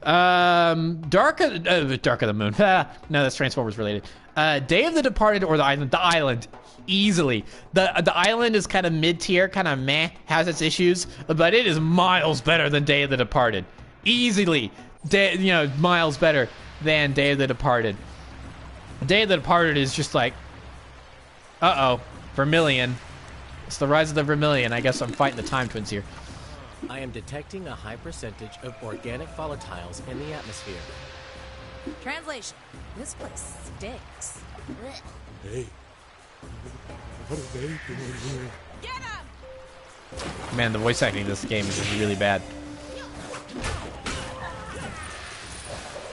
Dark of the Moon. No, that's Transformers related. Day of the Departed or the Island. The Island, easily. The Island is kind of mid tier, kind of meh, has its issues, but it is miles better than Day of the Departed. Easily, miles better than Day of the Departed. Day of the Departed is just like, Vermilion. It's the rise of the Vermilion. I guess I'm fighting the Time Twins here. I am detecting a high percentage of organic volatiles in the atmosphere. Translation: this place stinks. Blech. Hey, what are they doing here? Get him! Man, the voice acting in this game is just really bad.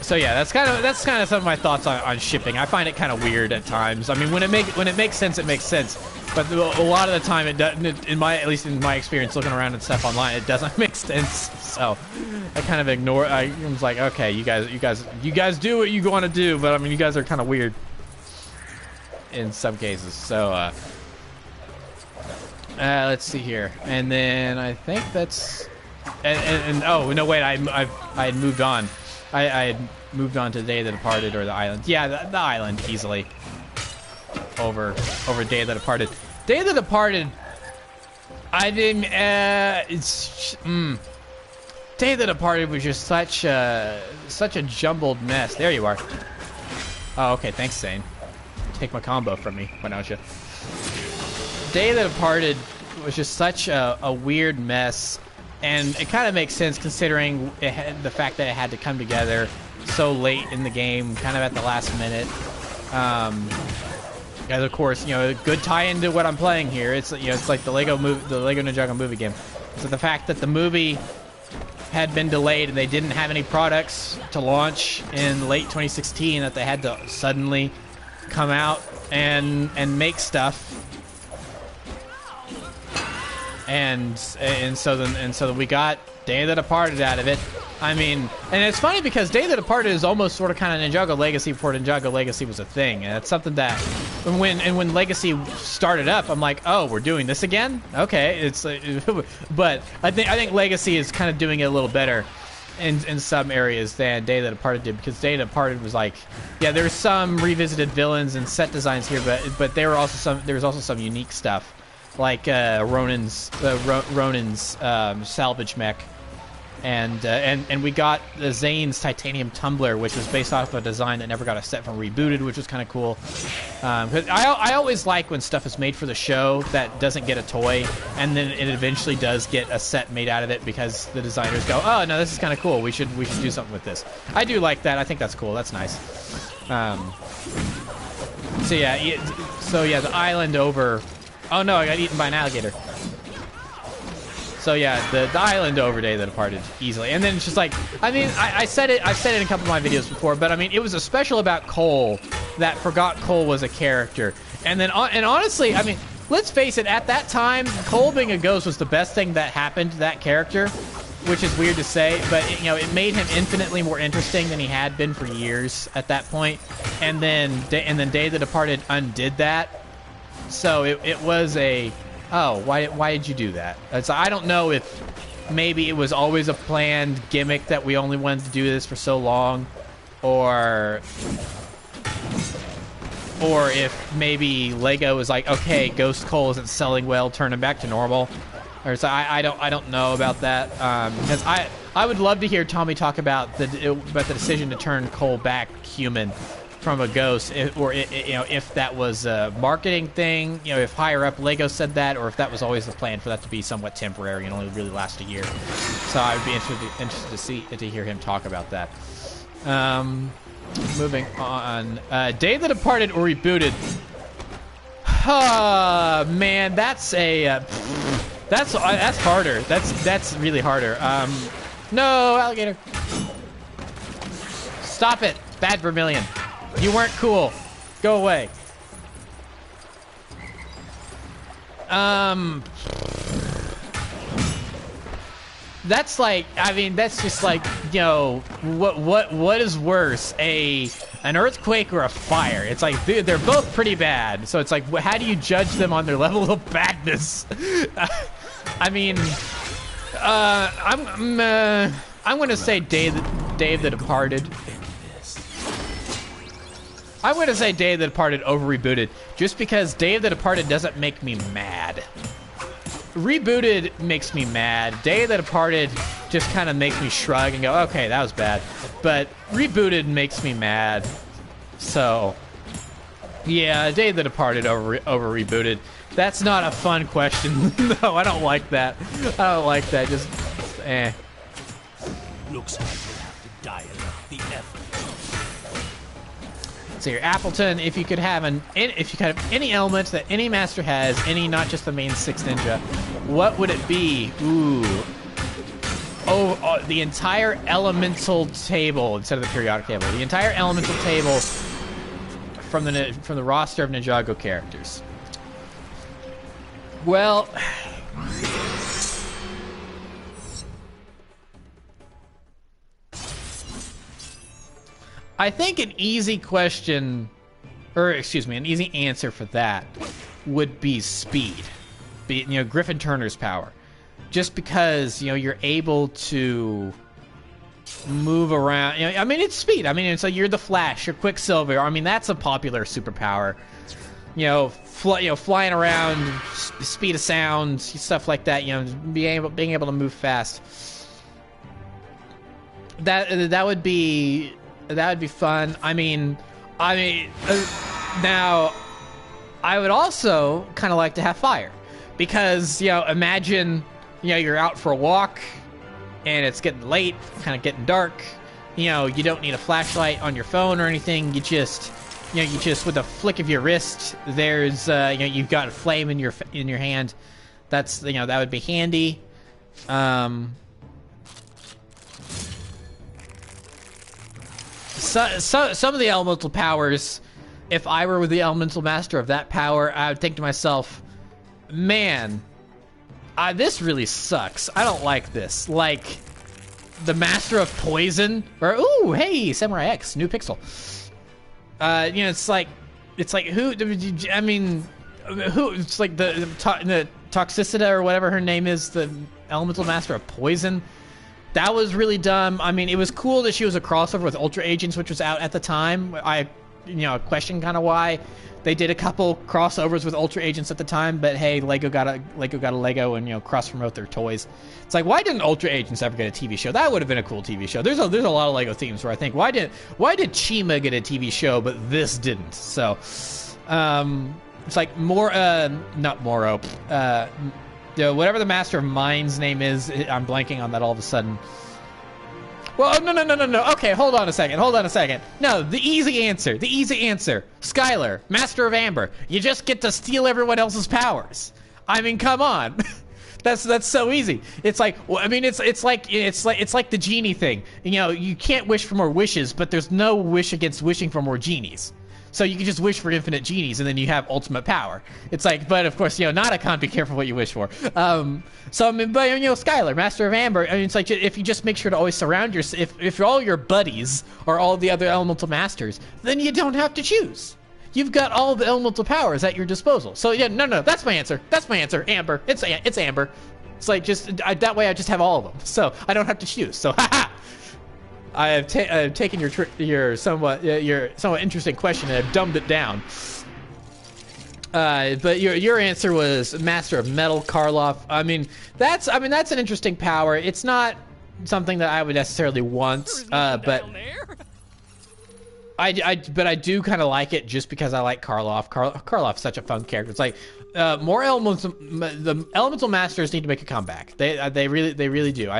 So yeah, that's kind of some of my thoughts on shipping. I find it kind of weird at times. I mean, when it makes sense, it makes sense. But a lot of the time, it doesn't. At least in my experience, looking around and stuff online, it doesn't make sense. So I kind of ignore. I was like, okay, you guys do what you want to do, but I mean, you guys are kind of weird in some cases. So let's see here, and then I think that's, and oh no, wait, I had moved on. I had moved on to Day of the Departed or the Island. Yeah, the Island easily over Day of the Departed. Day of the Departed, I didn't. Day of the Departed was just such a jumbled mess. There you are. Oh, okay. Thanks, Zane. Take my combo from me. Why don't you? Day of the Departed was just such a weird mess. And it kind of makes sense considering the fact that it had to come together so late in the game, kind of at the last minute. And of course, a good tie-in to what I'm playing here. It's it's like the Lego NinjaGo Movie game. So the fact that the movie had been delayed and they didn't have any products to launch in late 2016, that they had to suddenly come out and make stuff. And so then we got Day of the Departed out of it. I mean, and it's funny because Day of the Departed is almost sort of kind of Ninjago Legacy before Ninjago Legacy was a thing, and it's something that when Legacy started up, I'm like, oh, we're doing this again? Okay, it's but I think Legacy is kind of doing it a little better in some areas than Day of the Departed did, because Day of the Departed was like, yeah, there's some revisited villains and set designs here, but there was also some unique stuff. Like Ronin's salvage mech, and we got Zane's titanium tumbler, which was based off of a design that never got a set from Rebooted, which was kind of cool. 'Cause I always like when stuff is made for the show that doesn't get a toy, and then it eventually does get a set made out of it because the designers go, oh no, this is kind of cool. We should do something with this. I do like that. I think that's cool. That's nice. So yeah, the island over. Oh no, I got eaten by an alligator. So yeah, the island over Day of the Departed easily. And then it's just like, I mean, I said it in a couple of my videos before, but I mean, it was a special about Cole that forgot Cole was a character. And then, and honestly, I mean, let's face it, at that time, Cole being a ghost was the best thing that happened to that character, which is weird to say, but it made him infinitely more interesting than he had been for years at that point. And then Day of the Departed undid that. So it was a, oh, why did you do that? So I don't know if maybe it was always a planned gimmick that we only wanted to do this for so long, or if maybe Lego was like, okay, Ghost Cole isn't selling well, turn him back to normal. Or so I don't know about that, because I would love to hear Tommy talk about the decision to turn Cole back human from a ghost, if that was a marketing thing, if higher up Lego said that, or if that was always the plan for that to be somewhat temporary and only really last a year. So I would be interested to hear him talk about that. Moving on, Day of the Departed or Rebooted. Man, that's harder. That's really harder. No, alligator. Stop it, Bad Vermilion. You weren't cool. Go away. That's like, I mean, that's just like, what is worse, an earthquake or a fire? It's like, dude, they're both pretty bad. So it's like, how do you judge them on their level of badness? I mean, I'm gonna say Day of the Departed. I'm going to say Day of the Departed over Rebooted, just because Day of the Departed doesn't make me mad. Rebooted makes me mad. Day of the Departed just kind of makes me shrug and go, okay, that was bad. But Rebooted makes me mad. So, yeah, Day of the Departed over Rebooted. That's not a fun question. No, I don't like that. I don't like that. Just, eh. Looks like we'll have to dial up the effort. So your Appleton, if you could have any element that any master has, not just the main 6 ninja, what would it be? Ooh. the entire elemental table instead of the periodic table. The entire elemental table from the roster of Ninjago characters. Well, I think an easy question, or excuse me, an easy answer for that would be speed. Griffin Turner's power. Just because, you're able to move around. I mean, it's speed. I mean, it's like you're the Flash, you're Quicksilver. I mean, that's a popular superpower. Flying around, speed of sound, stuff like that. Being able to move fast. That would be fun. I mean, now I would also kind of like to have fire, because imagine you're out for a walk and it's getting late, kind of getting dark. You don't need a flashlight on your phone or anything. You just with a flick of your wrist, there's you've got a flame in your hand. That's that would be handy. Some of the elemental powers, if I were the elemental master of that power, I would think to myself, man, this really sucks. I don't like this. Like, the master of poison, or ooh, hey, Samurai X, new pixel. It's like who? I mean, who? It's like the Toxicita or whatever her name is, the elemental master of poison. That was really dumb. I mean, it was cool that she was a crossover with Ultra Agents, which was out at the time. I question kind of why they did a couple crossovers with Ultra Agents at the time, but hey, Lego got a Lego and cross promote their toys. It's like, why didn't Ultra Agents ever get a TV show? That would have been a cool TV show. There's a lot of Lego themes where I think, why did Chima get a TV show but this didn't? So, it's like not Moro. Whatever the Master of Mind's name is, I'm blanking on that all of a sudden. Well, no. Okay, hold on a second. No, the easy answer. Skylar, Master of Amber. You just get to steal everyone else's powers. I mean, come on. That's so easy. It's like, I mean, it's like the genie thing. You can't wish for more wishes, but there's no wish against wishing for more genies. So you can just wish for infinite genies, and then you have ultimate power. It's like, but of course, Nada can't be careful what you wish for. So I mean, but Skylar, Master of Amber. I mean, it's like, if you just make sure to always surround yourself. If all your buddies are all the other elemental masters, then you don't have to choose. You've got all the elemental powers at your disposal. So yeah, no, that's my answer. Amber. It's Amber. It's like that way I just have all of them, so I don't have to choose. So haha. I have taken your somewhat interesting question and I've dumbed it down. But your answer was Master of Metal, Karloff. I mean, that's an interesting power. It's not something that I would necessarily want, but I do kind of like it just because I like Karloff. Karloff's such a fun character. It's like more elemental. The elemental masters need to make a comeback. They really do.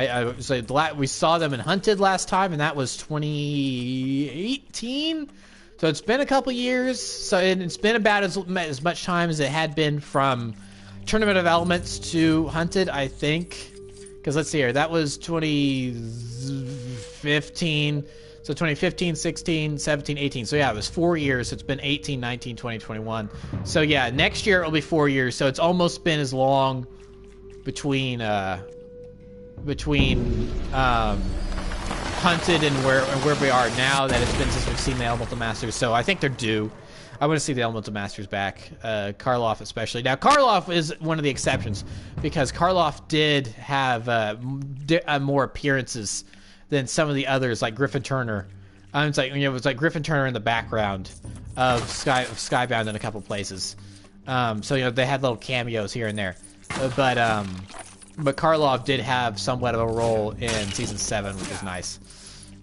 We saw them in Hunted last time, and that was 2018. So it's been a couple years. So it's been about as much time as it had been from Tournament of Elements to Hunted, I think. Because let's see here, that was 2015. So 2015, 16, 17, 18. So yeah, it was 4 years. So it's been 18, 19, 20, 21. So yeah, next year it'll be 4 years. So it's almost been as long between Hunted and where we are now that it's been since we've seen the Elemental Masters. So I think they're due. I want to see the Elemental Masters back, Karloff especially. Now Karloff is one of the exceptions because Karloff did have more appearances than some of the others, like Griffin Turner. It was like Griffin Turner in the background of Skybound in a couple places. So they had little cameos here and there, but Karloff did have somewhat of a role in season 7, which is nice.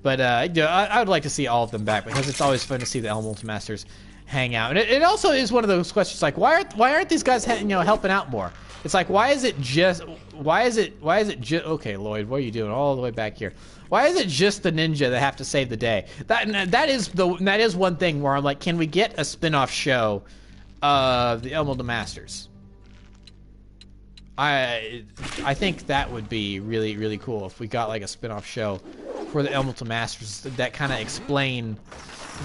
But I would like to see all of them back because it's always fun to see the Elemental Masters hang out. And it also is one of those questions like, why aren't these guys helping out more? It's like, why is it just okay, Lloyd, what are you doing all the way back here? Why is it just the ninja that have to save the day? That is one thing where I'm like, can we get a spin-off show of the Elemental Masters? I think that would be really, really cool if we got like a spin-off show for the Elemental Masters that kind of explain,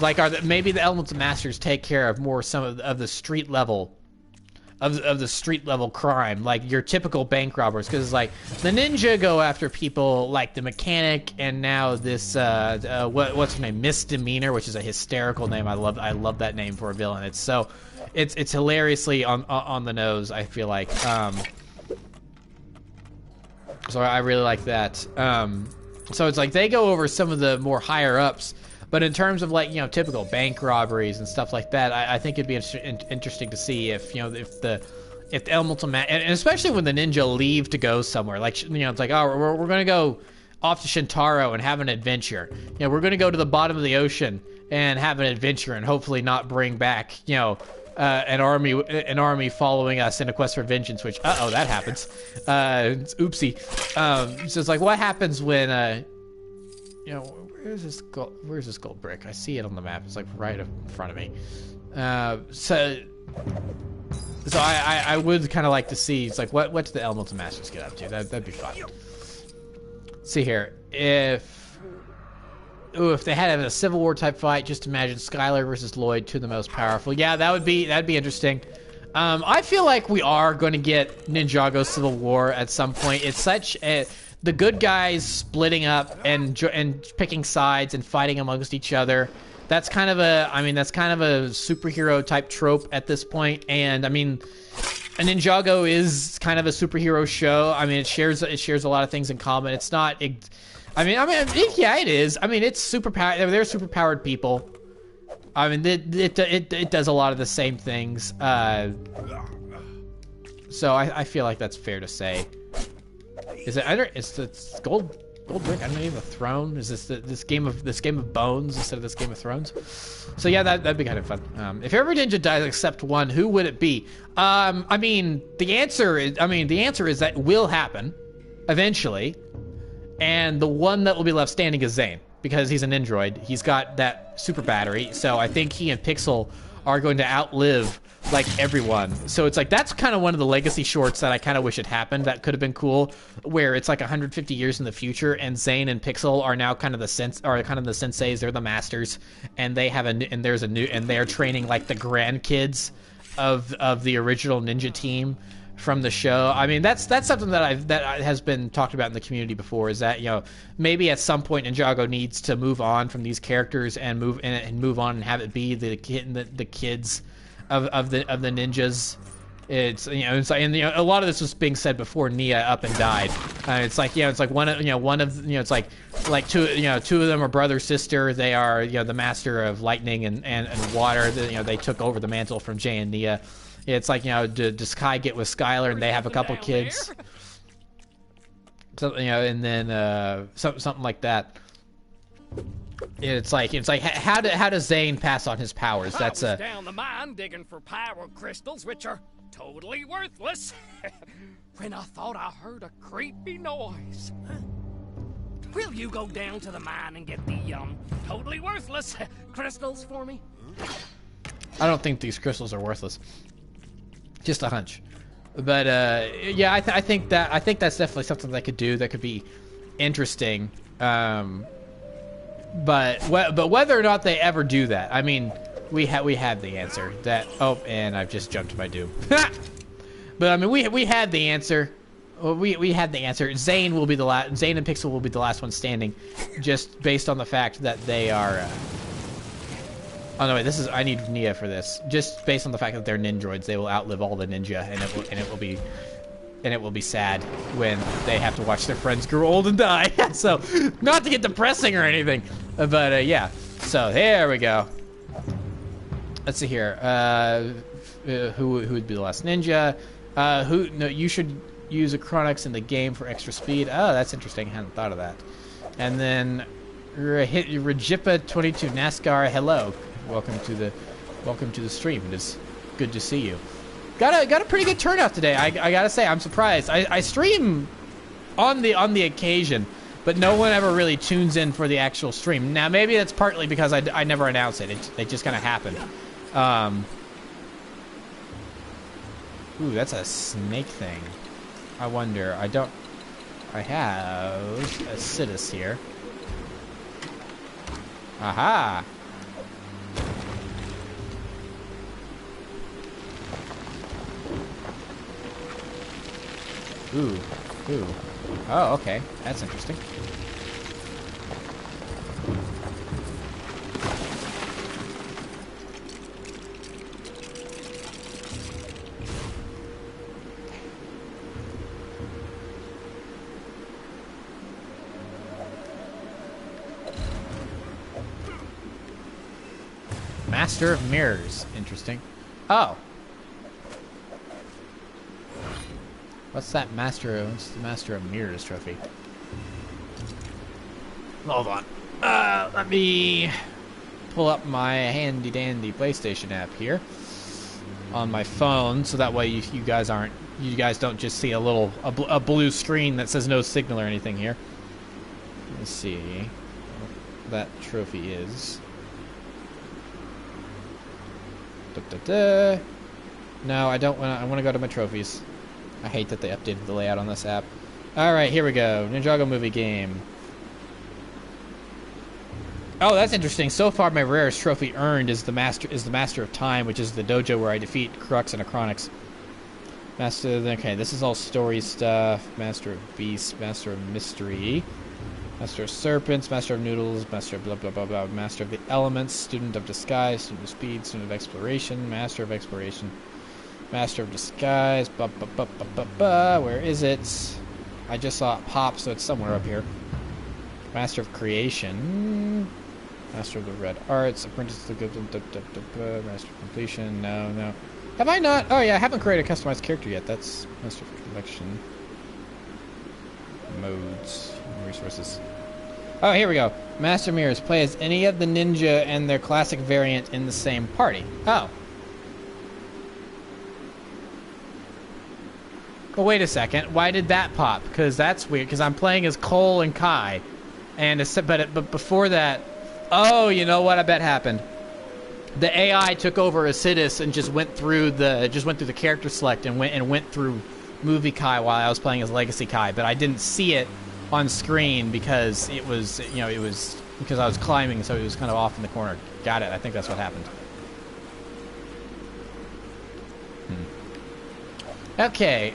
like, maybe the Elemental Masters take care of more some of the street level of the street level crime, like your typical bank robbers, because like the ninja go after people like the mechanic, and now this what's her name, Misdemeanor, which is a hysterical name. I love that name for a villain. It's hilariously on the nose, I feel like. So I really like that. So it's like they go over some of the more higher ups, but in terms of like, you know, typical bank robberies and stuff like that, I think it'd be interesting to see if, you know, if the Elemental and especially when the ninja leave to go somewhere, like, you know, it's like, oh, we're gonna go off to Shintaro and have an adventure. You know, we're gonna go to the bottom of the ocean and have an adventure and hopefully not bring back, you know, an army following us in a quest for vengeance, which, that happens. Oopsie. So it's like, what happens when, you know, where's this gold brick? I see it on the map. It's like right in front of me. So I would kind of like to see, it's like, what do the Elemental Masters get up to? That'd be fun. Let's see here. If they had a Civil War type fight, just imagine Skylar versus Lloyd, two of the most powerful. Yeah, that'd be interesting. I feel like we are going to get Ninjago Civil War at some point. It's such the good guys splitting up and picking sides and fighting amongst each other. That's kind of a superhero type trope at this point. And I mean, Ninjago is kind of a superhero show. I mean, it shares a lot of things in common. It's not. Yeah, it is. I mean, it's superpower. They're superpowered people. I mean, it does a lot of the same things. So I feel like that's fair to say. Is it either? It's the gold brick. I don't even a throne. Is this game of bones instead of this Game of Thrones? So yeah, that'd be kind of fun. If every ninja dies except one, who would it be? I mean, the answer is that will happen eventually, and the one that will be left standing is Zane, because he's an android. He's got that super battery, so I think he and Pixel are going to outlive like everyone. So it's like, that's kind of one of the legacy shorts that I kind of wish had happened. That could have been cool, where it's like 150 years in the future and Zane and Pixel are now kind of the senseis, they're the masters, and they have and they're training like the grandkids of the original ninja team from the show. I mean, that's something that has been talked about in the community before, is that, you know, maybe at some point Ninjago needs to move on from these characters and move on and have it be the kids of the ninjas. It's, you know, it's like, and, you know, a lot of this was being said before Nia up and died. It's like, you know, it's like one of, it's like two of them are brother sister. They are, you know, the master of lightning and water. You know, they took over the mantle from Jay and Nia. It's like, you know, does Kai get with Skylar, and they have a couple kids. So, you know, and then something like that. It's like how does Zane pass on his powers? That's down the mine digging for power crystals, which are totally worthless. When I thought I heard a creepy noise. Will you go down to the mine and get the totally worthless crystals for me? I don't think these crystals are worthless. Just a hunch. But yeah, I think that's definitely something they could do that could be interesting. But whether or not they ever do that, I mean, we had the answer. And I've just jumped to my doom. But I mean, we had the answer. We had the answer. Zane and Pixel will be the last one standing, just based on the fact that they are. Oh no, wait, I need Nia for this. Just based on the fact that they're ninjroids, they will outlive all the ninja, and it will be sad when they have to watch their friends grow old and die. So, not to get depressing or anything, but yeah. So there we go. Let's see here. Who would be the last ninja? You should use a Chronix in the game for extra speed. Oh, that's interesting. I hadn't thought of that. And then Rajipa22 NASCAR. Hello. Welcome to the stream. It is good to see you. Got a pretty good turnout today. I gotta say, I'm surprised. I stream on the occasion, but no one ever really tunes in for the actual stream. Now maybe that's partly because I never announce it. It just kind of happened. Ooh, that's a snake thing. I wonder. I don't... I have a Sidus here. Aha! Ooh. Ooh. Oh, okay. That's interesting. Master of Mirrors. Interesting. Oh. What's that what's the Master of Mirrors trophy? Hold on. Let me pull up my handy dandy PlayStation app here on my phone, so that way you guys don't just see a blue screen that says no signal or anything here. Let's see what that trophy is. No, I don't want to. I want to go to my trophies. I hate that they updated the layout on this app. All right, here we go. NinjaGo Movie game. Oh, that's interesting. So far, my rarest trophy earned is the Master of Time, which is the dojo where I defeat Crux and Acronix. Okay, this is all story stuff. Master of Beasts, Master of Mystery, Master of Serpents, Master of Noodles, Master of blah blah blah blah, Master of the Elements, Student of Disguise, Student of Speed, Student of Exploration, Master of Exploration, Master of Disguise. Where is it? I just saw it pop, so it's somewhere up here. Master of Creation, Master of the Red Arts, Apprentice of the Good, Master of Completion. No. Have I not? Oh yeah, I haven't created a customized character yet. That's Master of Collection. Modes, resources. Oh, here we go. Master Mirrors. Play as any of the ninja and their classic variant in the same party. Oh. Well, wait a second. Why did that pop? Because that's weird. Because I'm playing as Cole and Kai, but before that, oh, you know what? I bet happened. The AI took over Acidus and just went through the character select and went through Movie Kai while I was playing as Legacy Kai, but I didn't see it on screen because it was because I was climbing, so it was kind of off in the corner. Got it. I think that's what happened. Okay.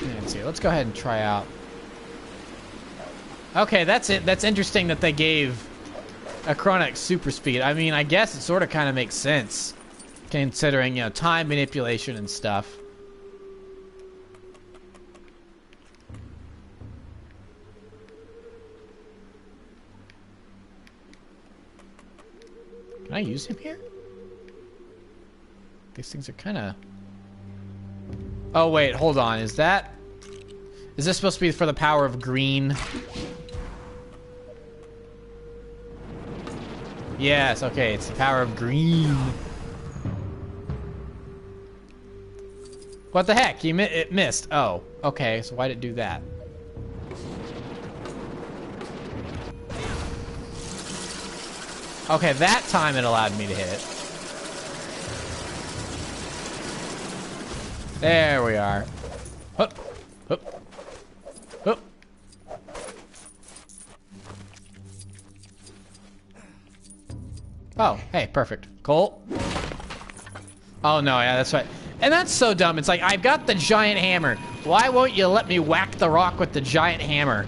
Let's see. Let's go ahead and try out. Okay, that's it. That's interesting that they gave Acronix super speed. I mean, I guess it sort of kind of makes sense, considering, time manipulation and stuff. Can I use him here? These things are kind of... Oh, wait, hold on. Is this supposed to be for the power of green? Yes, okay, it's the power of green. What the heck? It missed. Oh, okay, so why did it do that? Okay, that time it allowed me to hit it. There we are. Hup, hup, hup. Oh, hey, perfect. Cole. Oh, no, yeah, that's right. And that's so dumb. It's like, I've got the giant hammer. Why won't you let me whack the rock with the giant hammer?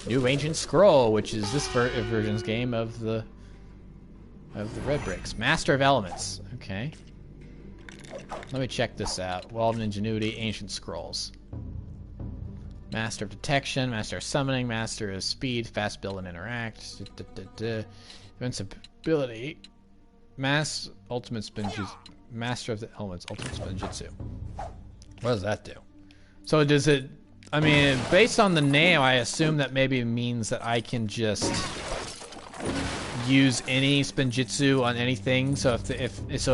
New Ancient Scroll, which is this version's game of the red bricks. Master of Elements. Okay. Let me check this out. Wall of Ingenuity, Ancient Scrolls. Master of Detection, Master of Summoning, Master of Speed, Fast Build and Interact. Invincibility. Ultimate Spinjitzu. Master of the Elements, Ultimate Spinjitzu. What does that do? So does it... I mean, based on the name, I assume that maybe means that I can just use any spinjitzu on anything. So if it's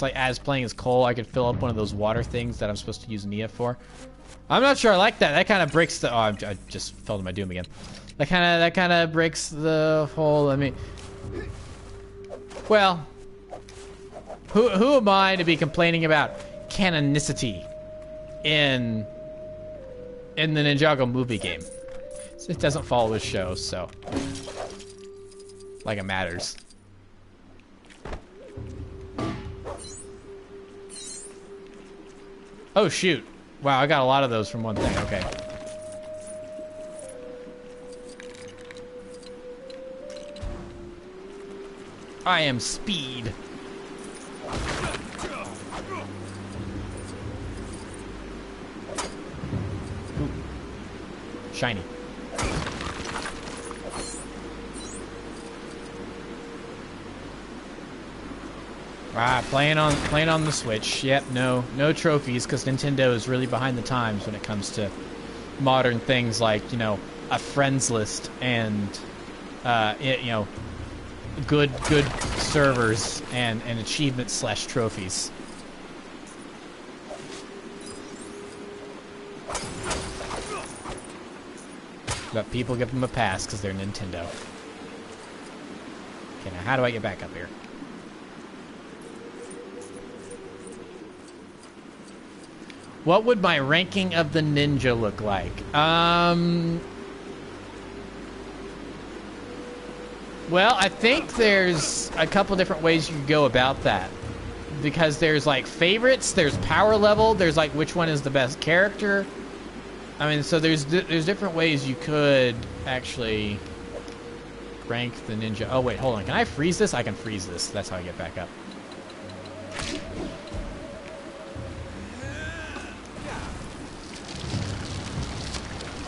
like as playing as Cole, I could fill up one of those water things that I'm supposed to use Nia for. I'm not sure I like that. That kind of breaks the. Oh, I just fell to my doom again. That kind of breaks the whole. I mean, well, who am I to be complaining about canonicity in the NinjaGo movie game? It doesn't follow his show, so like it matters. Oh shoot! Wow, I got a lot of those from one thing. Okay. I am speed. Ooh. Shiny. Ah, playing on the Switch. Yep, no trophies because Nintendo is really behind the times when it comes to modern things like, you know, a friends list and you know, good servers and achievements / trophies. But people give them a pass because they're Nintendo. Okay, now how do I get back up here? What would my ranking of the ninja look like? Well, I think there's a couple different ways you could go about that. Because there's like favorites, there's power level, there's like which one is the best character. I mean, so there's different ways you could actually rank the ninja. Oh wait, hold on. Can I freeze this? I can freeze this. That's how I get back up.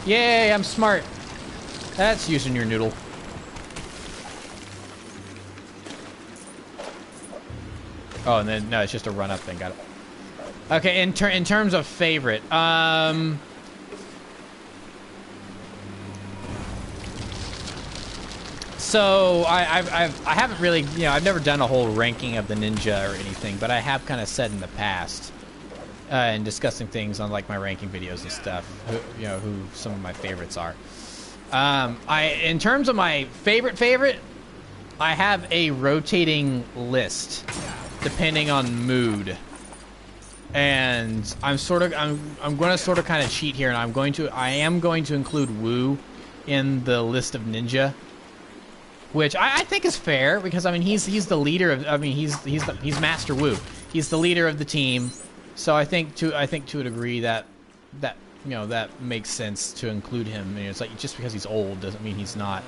Yay, I'm smart. That's using your noodle. Oh, and then, no, it's just a run-up thing. Got it. Okay, in terms of favorite, so I haven't really, you know, I've never done a whole ranking of the ninja or anything, but I have kind of said in the past, in discussing things on like my ranking videos and stuff, who some of my favorites are. In terms of my favorite, I have a rotating list depending on mood, and I'm going to sort of kind of cheat here, and I am going to include Wu in the list of ninja, which I think is fair because I mean he's the leader of, I mean he's Master Wu, he's the leader of the team. So I think to a degree that you know that makes sense to include him. I mean, it's like just because he's old doesn't mean he's not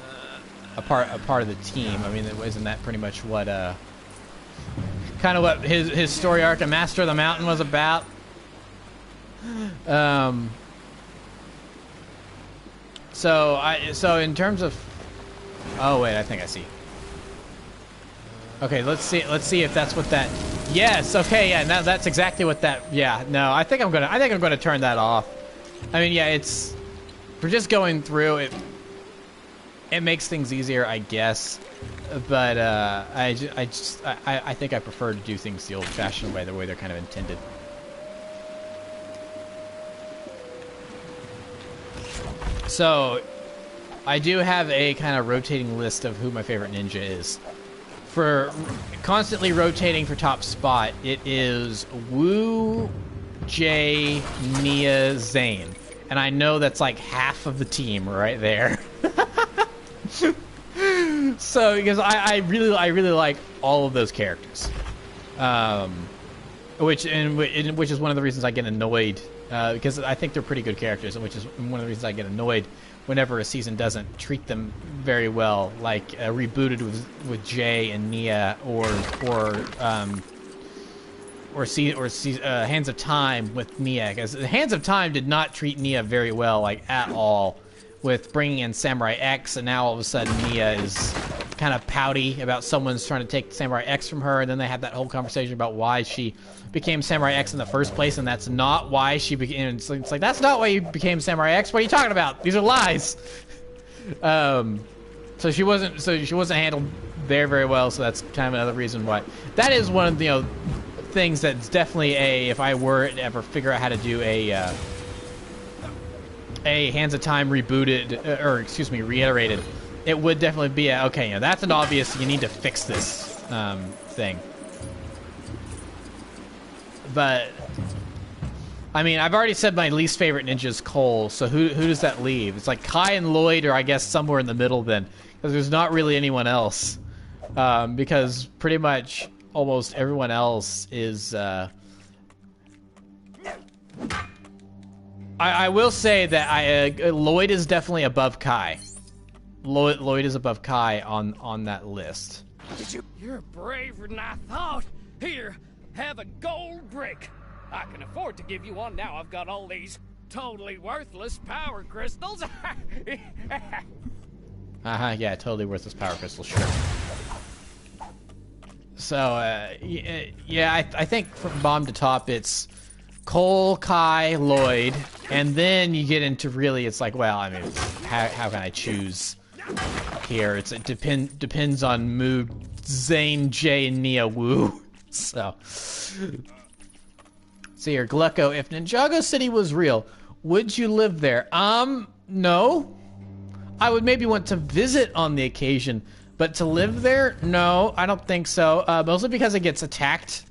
a part of the team. I mean, isn't that pretty much what kind of what his story arc in Master of the Mountain was about? So in terms of, oh wait, I think I see. Okay, let's see if that's what that. Yes. Okay. Yeah. That's exactly what that. Yeah. No. I think I'm gonna turn that off. I mean, yeah. It's for just going through it. It makes things easier, I guess. But I think I prefer to do things the old-fashioned way, the way they're kind of intended. So, I do have a kind of rotating list of who my favorite ninja is. For constantly rotating for top spot, it is Wu, Jay, Nia, Zane. And I know that's like half of the team right there. So, because I really like all of those characters. Which is one of the reasons I get annoyed, because I think they're pretty good characters, and which is one of the reasons I get annoyed whenever a season doesn't treat them very well, like rebooted with Jay and Nia, or Hands of Time with Nia, because Hands of Time did not treat Nia very well, like at all, with bringing in Samurai X, and now all of a sudden Nia is kind of pouty about someone's trying to take Samurai X from her, and then they have that whole conversation about why she became Samurai X in the first place, and that's not why she became. It's like that's not why you became Samurai X. What are you talking about? These are lies. So she wasn't handled very, very well, so that's kind of another reason why. That is one of the, things that's definitely if I were to ever figure out how to do a Hands of Time rebooted, or excuse me, reiterated, it would definitely be okay, that's an obvious, you need to fix this thing. But I mean, I've already said my least favorite ninja is Cole, so who does that leave? It's like Kai and Lloyd, or I guess somewhere in the middle then, because there's not really anyone else. Because pretty much almost everyone else is. I will say that Lloyd is definitely above Kai. Lloyd is above Kai on that list. You're braver than I thought. Here, have a gold brick. I can afford to give you one now. I've got all these totally worthless power crystals. Yeah, totally worthless power crystal, sure. So, yeah, I think from bottom to top, it's Cole, Kai, Lloyd, and then you get into really, it's like, well, I mean, how can I choose here? It depends on mood, Zane, Jay, and Nia Wu. So here, Glucko, if Ninjago City was real, would you live there? No. I would maybe want to visit on the occasion, but to live there, no, I don't think so. Mostly because it gets attacked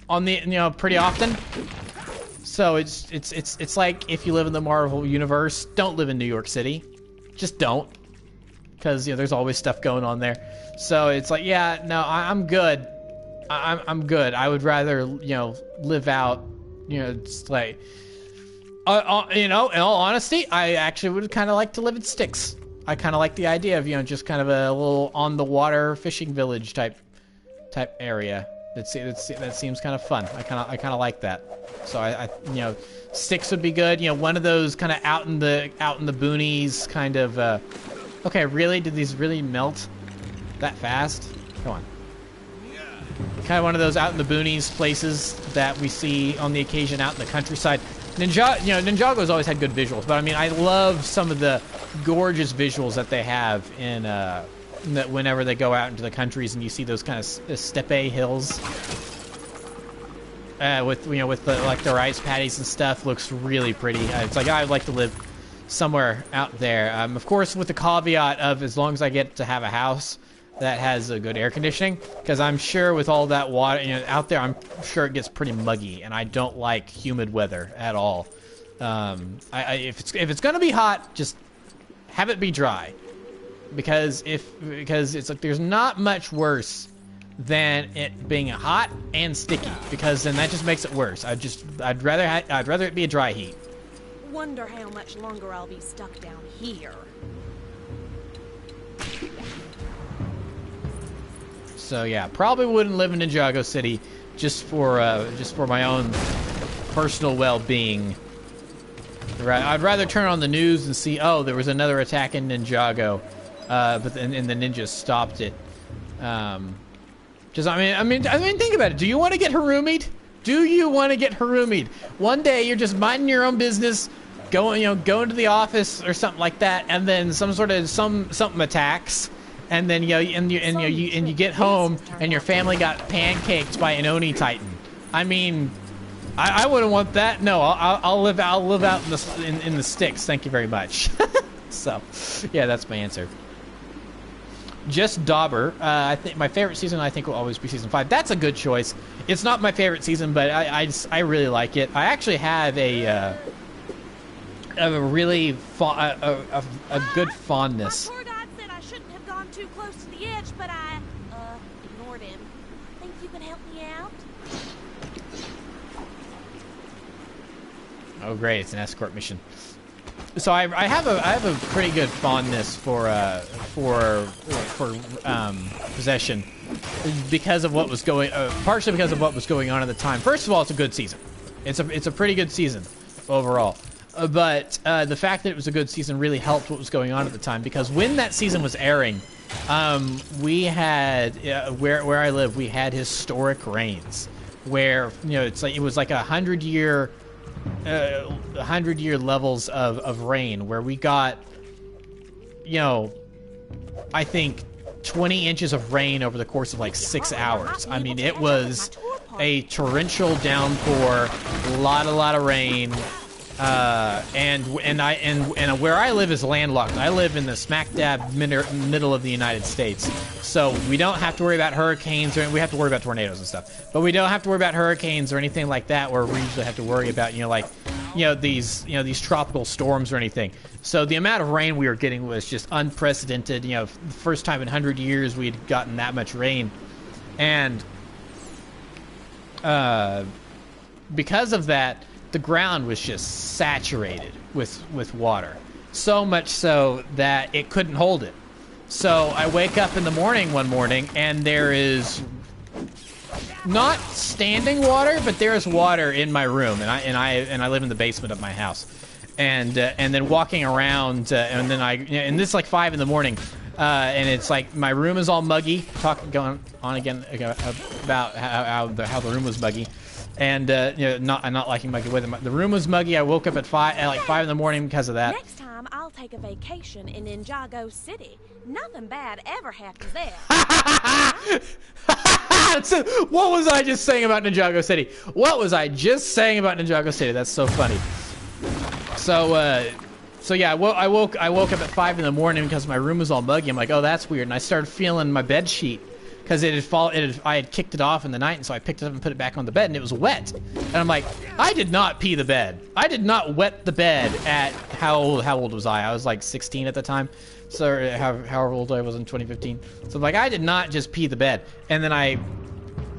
on the, pretty often. So it's like if you live in the Marvel universe, don't live in New York City. Just don't, because there's always stuff going on there. So it's like, yeah, no, I'm good. I'm good. I would rather live out. It's like, in all honesty, I actually would kind of like to live in Styx. I kind of like the idea of just kind of a little on the water fishing village type area. That seems kind of fun. I kind of like that. So I Styx would be good. One of those kind of out in the boonies kind of. Okay, really? Did these really melt that fast? Come on. Kind of one of those out in the boonies places that we see on the occasion out in the countryside. Ninjago's always had good visuals, but I mean, I love some of the gorgeous visuals that they have in whenever they go out into the countries and you see those kind of steppe hills with the rice paddies and stuff. Looks really pretty. It's like I'd like to live somewhere out there. Of course, with the caveat of as long as I get to have a house that has a good air conditioning, because I'm sure with all that water out there, I'm sure it gets pretty muggy, and I don't like humid weather at all. If it's gonna be hot, just have it be dry, because it's like there's not much worse than it being hot and sticky, because then that just makes it worse. I'd rather it be a dry heat. Wonder how much longer I'll be stuck down here. So yeah, probably wouldn't live in Ninjago City just for my own personal well-being. I'd rather turn on the news and see, oh, there was another attack in Ninjago, but then the ninjas stopped it. Just I mean, think about it. Do you want to get Harumi'd? Do you want to get Harumi'd? One day you're just minding your own business, going to the office or something like that, and then something attacks. And then you get home and your family got pancaked by an Oni Titan. I mean, I wouldn't want that. No, I'll live out in the sticks. Thank you very much. So, yeah, that's my answer. Just Dauber. I think my favorite season will always be season 5. That's a good choice. It's not my favorite season, but I really like it. I actually have a really a good fondness. Too close to the edge, but I ignored him. Think you can help me out? Oh great, it's an escort mission. So I have a pretty good fondness for possession because of what was partially because of what was going on at the time. First of all, it's a good season. It's a pretty good season overall. But the fact that it was a good season really helped what was going on at the time, because when that season was airing, we had where I live, we had historic rains where it was like 100-year levels of rain, where we got I think 20 inches of rain over the course of like 6 hours. I mean, it was a torrential downpour, a lot of rain, and where I live is landlocked. I live in the smack dab middle of the United States, so we don't have to worry about hurricanes, or we have to worry about tornadoes and stuff, but we don't have to worry about hurricanes or anything like that, where we usually have to worry about these tropical storms or anything. So the amount of rain we were getting was just unprecedented. The first time in 100 years we'd gotten that much rain, and because of that, the ground was just saturated with water, so much so that it couldn't hold it. So I wake up in the morning one morning, and there is not standing water, but there is water in my room, and I live in the basement of my house, and then walking around, and this is like 5 in the morning, and it's like my room is all muggy. Going on again about how the room was muggy, and not liking muggy weather. The room was muggy. I woke up at 5 in the morning because of that. Next time, I'll take a vacation in NinjaGo City. Nothing bad ever happens there. So, what was I just saying about NinjaGo City? What was I just saying about NinjaGo City? That's so funny. So yeah, I woke up at 5 in the morning because my room was all muggy. I'm like, oh, that's weird, and I started feeling my bed sheet because I had kicked it off in the night, and so I picked it up and put it back on the bed, and it was wet. And I'm like, I did not pee the bed. I did not wet the bed at how old was I? I was like 16 at the time. So however old I was in 2015. So I'm like, I did not just pee the bed. And then I'm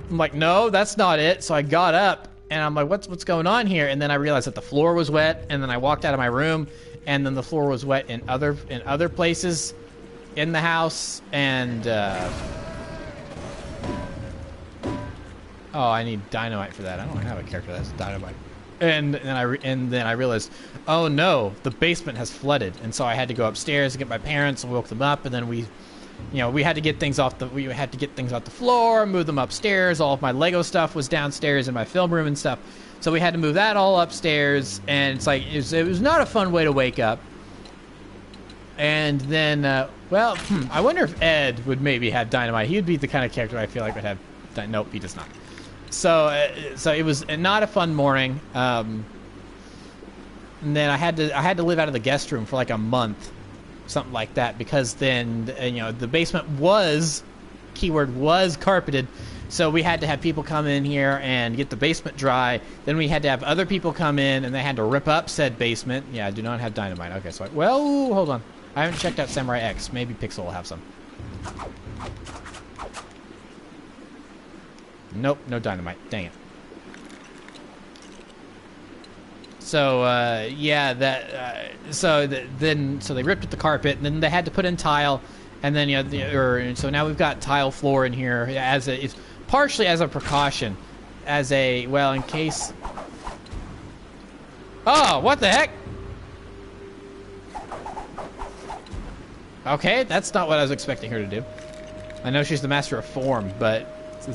like, no, that's not it. So I got up, and I'm like, what's going on here? And then I realized that the floor was wet, and then I walked out of my room, and then the floor was wet in other places in the house, and oh, I need dynamite for that. I don't have a character that's dynamite. And then I realized, oh no, the basement has flooded, and so I had to go upstairs and get my parents and woke them up, and then we had to get things off the floor, move them upstairs. All of my Lego stuff was downstairs in my film room and stuff, so we had to move that all upstairs, and it's like it was not a fun way to wake up. And then, I wonder if Ed would maybe have dynamite. He would be the kind of character I feel like would have. Nope, he does not. So it was not a fun morning. And then I had to live out of the guest room for like a month, something like that, because then the basement was carpeted, so we had to have people come in here and get the basement dry. Then we had to have other people come in, and they had to rip up said basement. Yeah, I do not have dynamite. Okay, so hold on. I haven't checked out Samurai X. Maybe Pixel will have some. Nope, no dynamite. Dang it. So so they ripped up the carpet, and then they had to put in tile, and then so now we've got tile floor in here it's partially as a precaution, in case. Oh, what the heck? Okay, that's not what I was expecting her to do. I know she's the master of form, but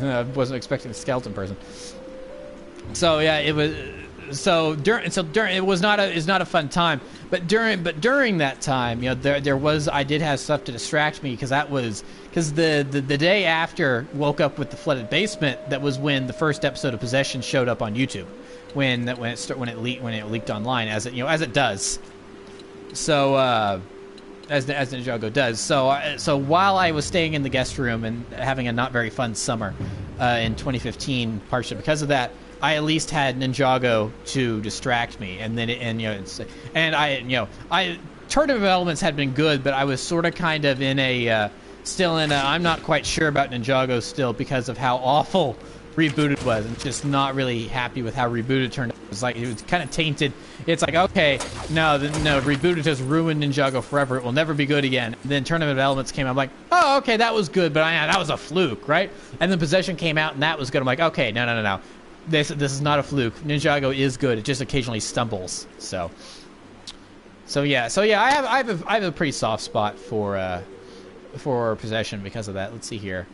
I wasn't expecting a skeleton person. So yeah, it was. So during it was not a fun time. But during that time, I did have stuff to distract me, because the day after woke up with the flooded basement, that was when the first episode of Possession showed up on YouTube, when it leaked online, as it does. So as NinjaGo does. So while I was staying in the guest room and having a not very fun summer in 2015, partially because of that, I at least had NinjaGo to distract me, and then Tournament of Elements had been good, but I was sort of kind of I'm not quite sure about NinjaGo still, because of how awful Rebooted was, and just not really happy with how Rebooted turned out. It was kind of tainted. It's like, okay, no, Rebooted has ruined NinjaGo forever. It will never be good again. And then Tournament of Elements came out. I'm like, oh, okay, that was good, but that was a fluke, right? And then Possession came out, and that was good. I'm like, okay, no. This is not a fluke. NinjaGo is good. It just occasionally stumbles. So yeah. I have a pretty soft spot for Possession because of that. Let's see here.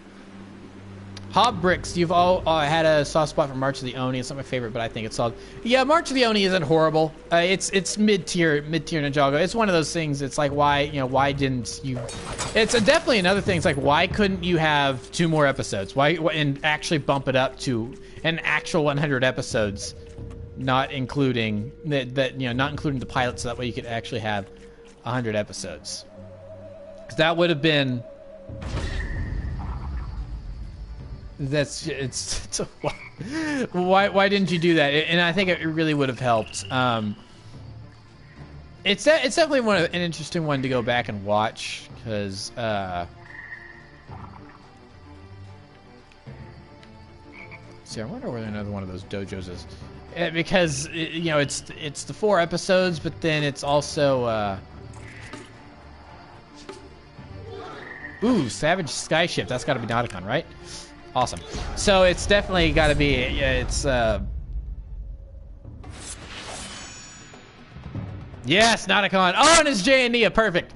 Hob Bricks, you've all had a soft spot for March of the Oni. It's not my favorite, but I think it's solid. Yeah, March of the Oni isn't horrible. It's mid-tier Ninjago. It's one of those things. It's like, why didn't you? It's definitely another thing. It's like, why couldn't you have 2 more episodes? Why and actually bump it up to an actual 100 episodes, not including not including the pilot, so that way you could actually have 100 episodes. 'Cause that would have been. It's why didn't you do that? And I think it really would have helped. It's definitely an interesting one to go back and watch, because see, I wonder where another one of those dojos is, because it's the 4 episodes, but then it's also ooh, Savage Skyship. That's got to be Nauticon, right? Awesome. So it's definitely got to be. It's yes, Nauticon. Oh, and it's Jay and Nia. Perfect.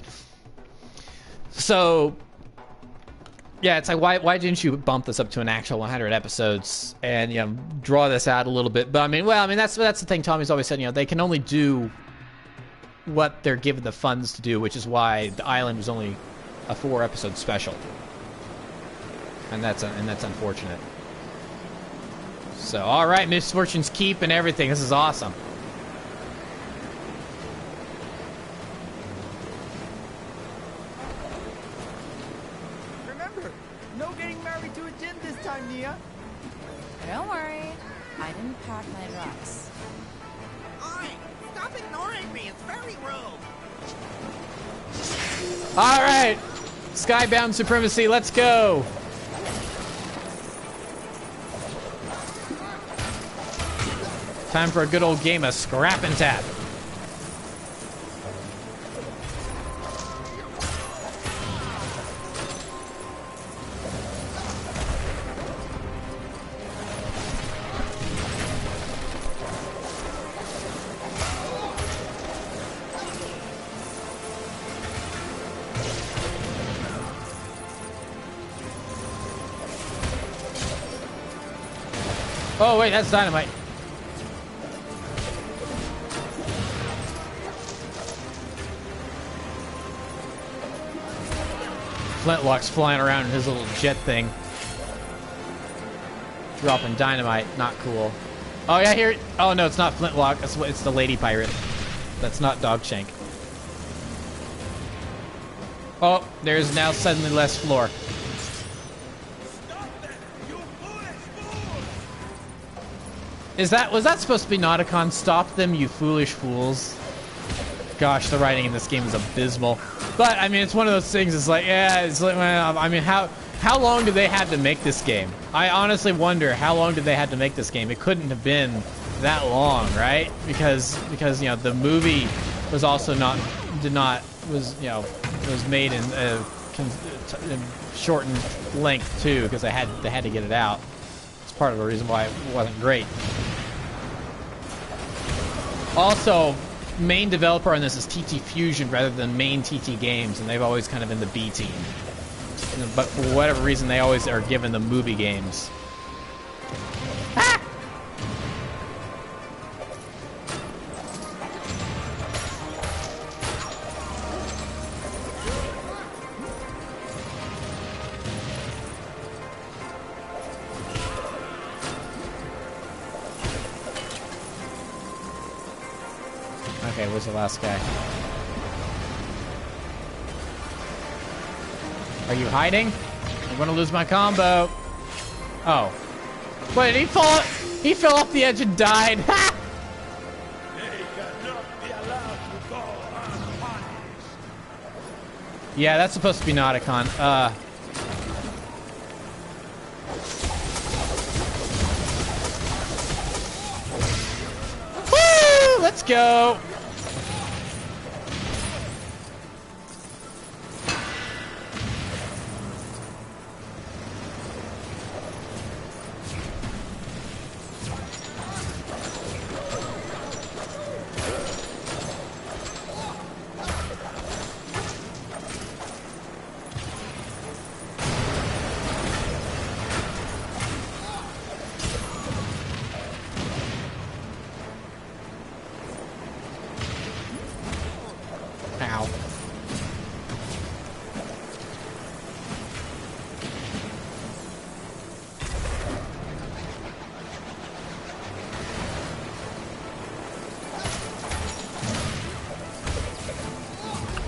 So yeah, it's like, why didn't you bump this up to an actual 100 episodes and draw this out a little bit? But I mean, that's the thing. Tommy's always said, they can only do what they're given the funds to do, which is why the island was only a 4-episode special. And that's unfortunate. So, all right, Misfortune's Keep and everything. This is awesome. Remember, no getting married to a djinn this time, Nia. Don't worry, I didn't pack my rocks. Oi, stop ignoring me. It's very rude. All right, Skybound Supremacy. Let's go. Time for a good old game of Scrap and Tap. Oh wait, that's dynamite. Flintlock's flying around in his little jet thing. Dropping dynamite. Not cool. Oh, yeah, here. Oh, no, it's not Flintlock. It's the Lady Pirate. That's not Dogshank. Oh, there's now suddenly less floor. Was that supposed to be Nauticon? Stop them, you foolish fools. Gosh, the writing in this game is abysmal. But I mean, it's one of those things. It's like, yeah, it's like, well, I mean, how long did they have to make this game? I honestly wonder how long did they have to make this game. It couldn't have been that long, right? Because the movie was also was made in shortened length too, because they had to get it out. It's part of the reason why it wasn't great. Also, main developer on this is TT Fusion rather than main TT Games, and they've always kind of been the B team. But for whatever reason, they always are given the movie games. Ah! Okay, where's the last guy? Are you hiding? I'm gonna lose my combo. Oh. Wait, did he fall? He fell off the edge and died. Ha! Yeah, that's supposed to be Nauticon. Woo! Let's go.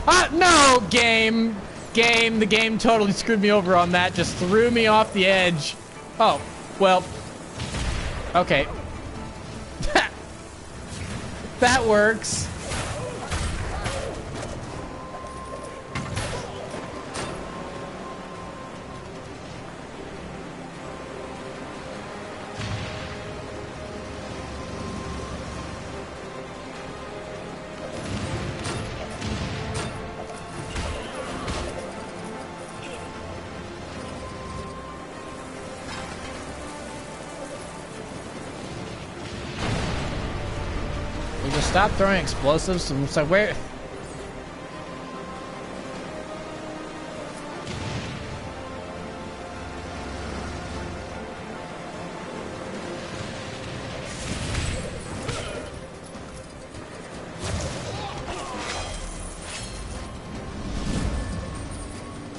Ah, no, game. The game totally screwed me over on that. Just threw me off the edge. Oh, well. Okay. That works. Stop throwing explosives. It's like, where?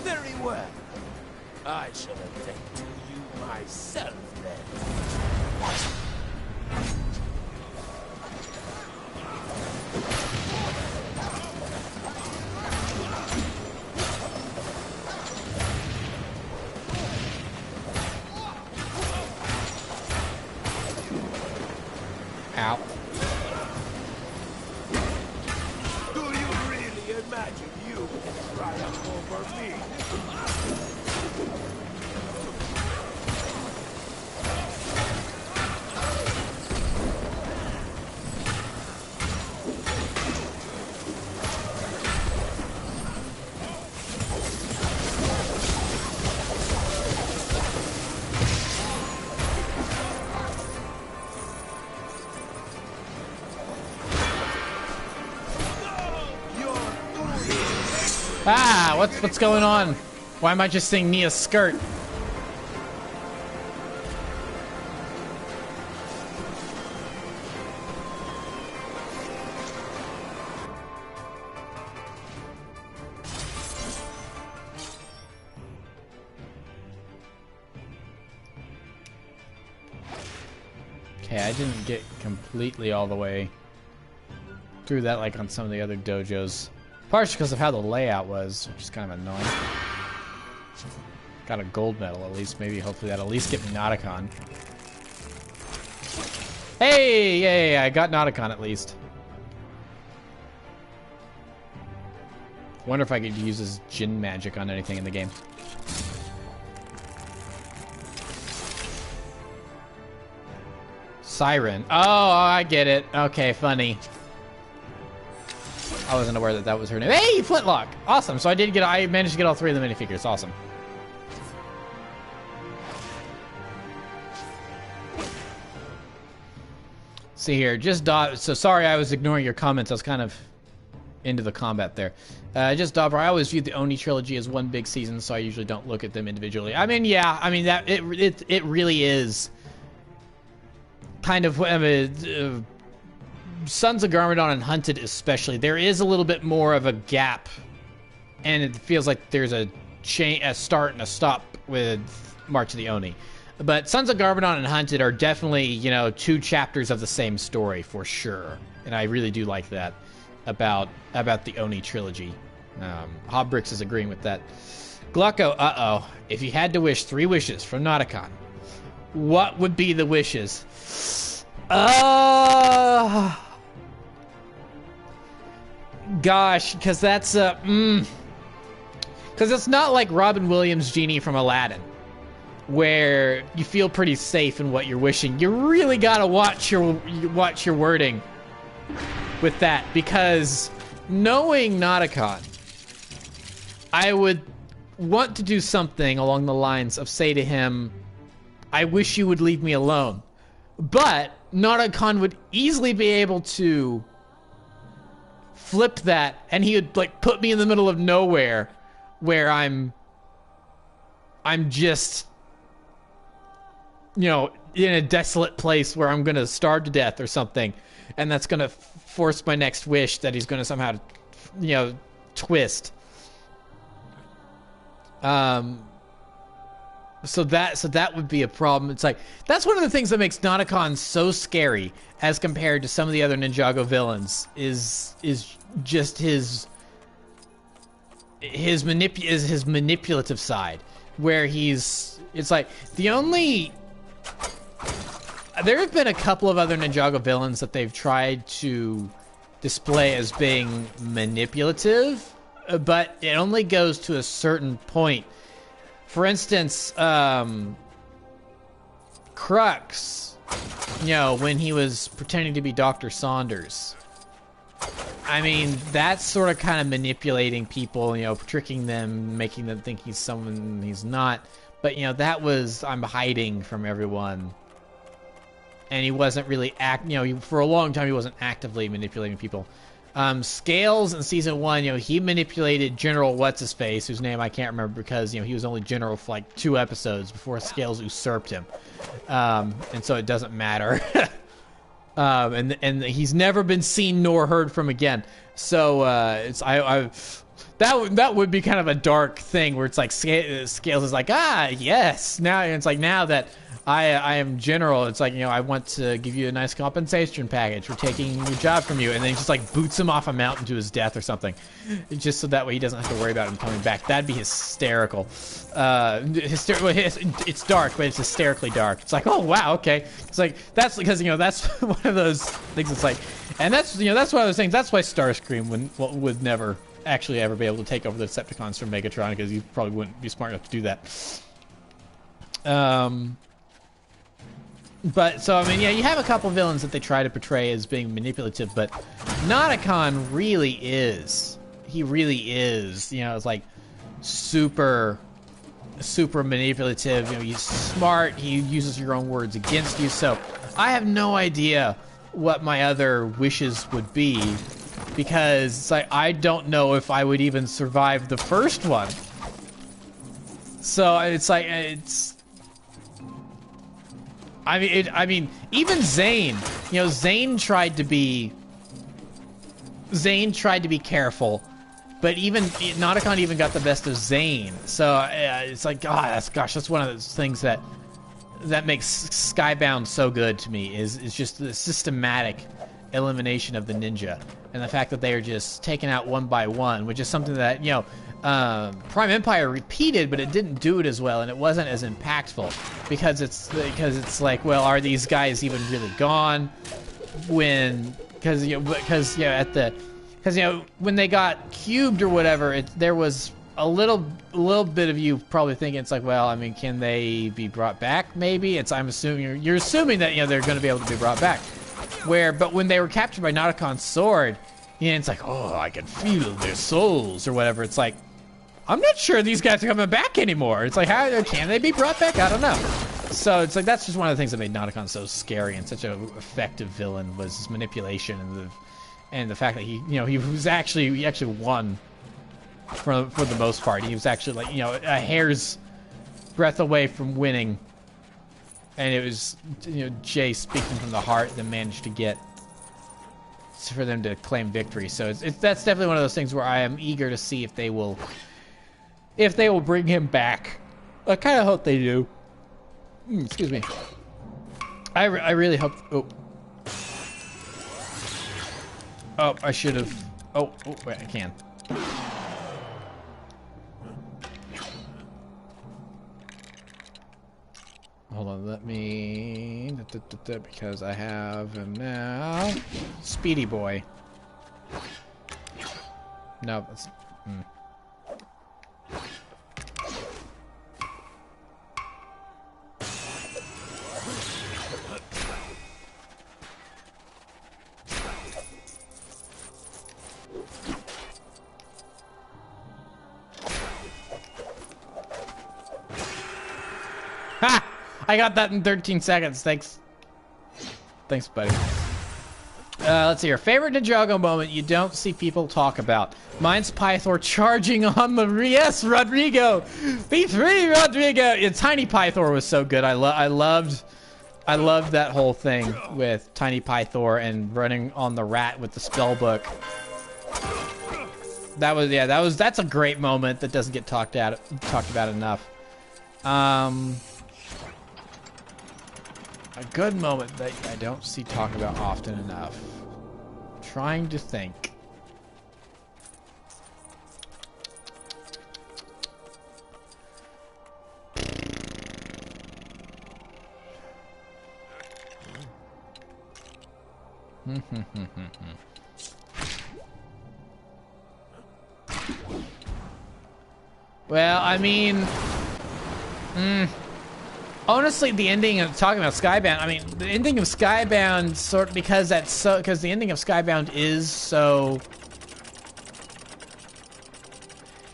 Very well. I shall attend to you myself then. Ow. Do you really imagine you can triumph over me? Ah, what's going on? Why am I just seeing Mia's skirt? Okay, I didn't get completely all the way through that like on some of the other dojos. Partially because of how the layout was, which is kind of annoying. Got a gold medal at least. Maybe hopefully that'll at least get me Nauticon. Hey! Yay! I got Nauticon at least. Wonder if I could use this Jinn magic on anything in the game. Siren. Oh, I get it. Okay, funny. I wasn't aware that that was her name. Hey, Flintlock! Awesome. So I managed to get all three of the minifigures. Awesome. See here, just dodge. So sorry, I was ignoring your comments. I was kind of into the combat there. Just Dauber. I always viewed the Oni trilogy as one big season, so I usually don't look at them individually. I mean, yeah. I mean that it really is kind of. Sons of Garmadon and Hunted especially, there is a little bit more of a gap, and it feels like there's a start and a stop with March of the Oni. But Sons of Garmadon and Hunted are definitely, you know, two chapters of the same story for sure, and I really do like that about the Oni trilogy. Hobbricks is agreeing with that. Glucko, if you had to wish 3 wishes from Nauticon, what would be the wishes? Gosh, because that's because it's not like Robin Williams' Genie from Aladdin, where you feel pretty safe in what you're wishing. You really gotta watch your wording with that, because knowing Nauticon, I would want to do something along the lines of say to him, "I wish you would leave me alone," but Nauticon would easily be able to flip that, and he would like put me in the middle of nowhere where I'm just, you know, in a desolate place where I'm gonna starve to death or something, and that's gonna force my next wish that he's gonna somehow, you know, twist. So that would be a problem. It's like, that's one of the things that makes Nauticon so scary as compared to some of the other Ninjago villains is just his his manipulative side, where it's like the only. There have been a couple of other Ninjago villains that they've tried to display as being manipulative, but it only goes to a certain point. For instance, Crux, when he was pretending to be Dr. Saunders. I mean, that's sort of kind of manipulating people, tricking them, making them think he's someone he's not. But, that was, I'm hiding from everyone. And he wasn't really for a long time he wasn't actively manipulating people. Scales in season 1, he manipulated General What's-His-Face, whose name I can't remember because, he was only General for like 2 episodes before Scales usurped him. And so it doesn't matter. And he's never been seen nor heard from again. So that would be kind of a dark thing where it's like Scales is like, yes, now it's like, now that I am General, it's like, I want to give you a nice compensation package for taking your job from you, and then he just like boots him off a mountain to his death or something, just so that way he doesn't have to worry about him coming back. That'd be hysterical. It's dark, but it's hysterically dark. It's like, oh wow, okay. It's like that's because that's one of those things. It's like, and that's that's one of those things. That's why Starscream would never actually ever be able to take over the Decepticons from Megatron, because he probably wouldn't be smart enough to do that. But, so, I mean, yeah, you have a couple villains that they try to portray as being manipulative, but Nauticon really is. He really is. It's like super manipulative. He's smart. He uses your own words against you. So, I have no idea what my other wishes would be, because it's like, I don't know if I would even survive the first one. So, it's like, I mean, even Zane. Zane tried to be careful, but even Nauticon even got the best of Zane. So it's like, that's one of those things that makes Skybound so good to me is just the systematic elimination of the ninja, and the fact that they are just taken out one by one, which is something that Prime Empire repeated, but it didn't do it as well, and it wasn't as impactful because it's like, well, are these guys even really gone? When when they got cubed or whatever, there was a little bit of you probably thinking, it's like, well, I mean, can they be brought back? Maybe you're assuming that they're going to be able to be brought back. But when they were captured by Nauticon's sword, it's like, oh, I can feel their souls or whatever. It's like, I'm not sure these guys are coming back anymore. It's like, how can they be brought back? I don't know. So it's like, that's just one of the things that made Nauticon so scary and such an effective villain, was his manipulation and the fact that he actually won for the most part. He was actually like, a hair's breadth away from winning, and it was Jay speaking from the heart that managed to get for them to claim victory. So that's definitely one of those things where I am eager to see if they will bring him back. I kind of hope they do. Excuse me. I really hope. Oh, I should have. Oh, wait, I can. Hold on, let me... because I have him now. Speedy boy. No, that's... Ha! I got that in 13 seconds. Thanks. Thanks, buddy. Let's see here. Favorite Ninjago moment you don't see people talk about. Mine's Pythor charging on the... Yes, Rodrigo! B3, Rodrigo! Yeah, Tiny Pythor was so good. I loved that whole thing with Tiny Pythor and running on the rat with the spell book. That's a great moment that doesn't get talked about enough. A good moment that I don't see talked about often enough. I'm trying to think. Well, I mean, honestly, the ending of talking about Skybound. I mean, the ending of Skybound because the ending of Skybound is so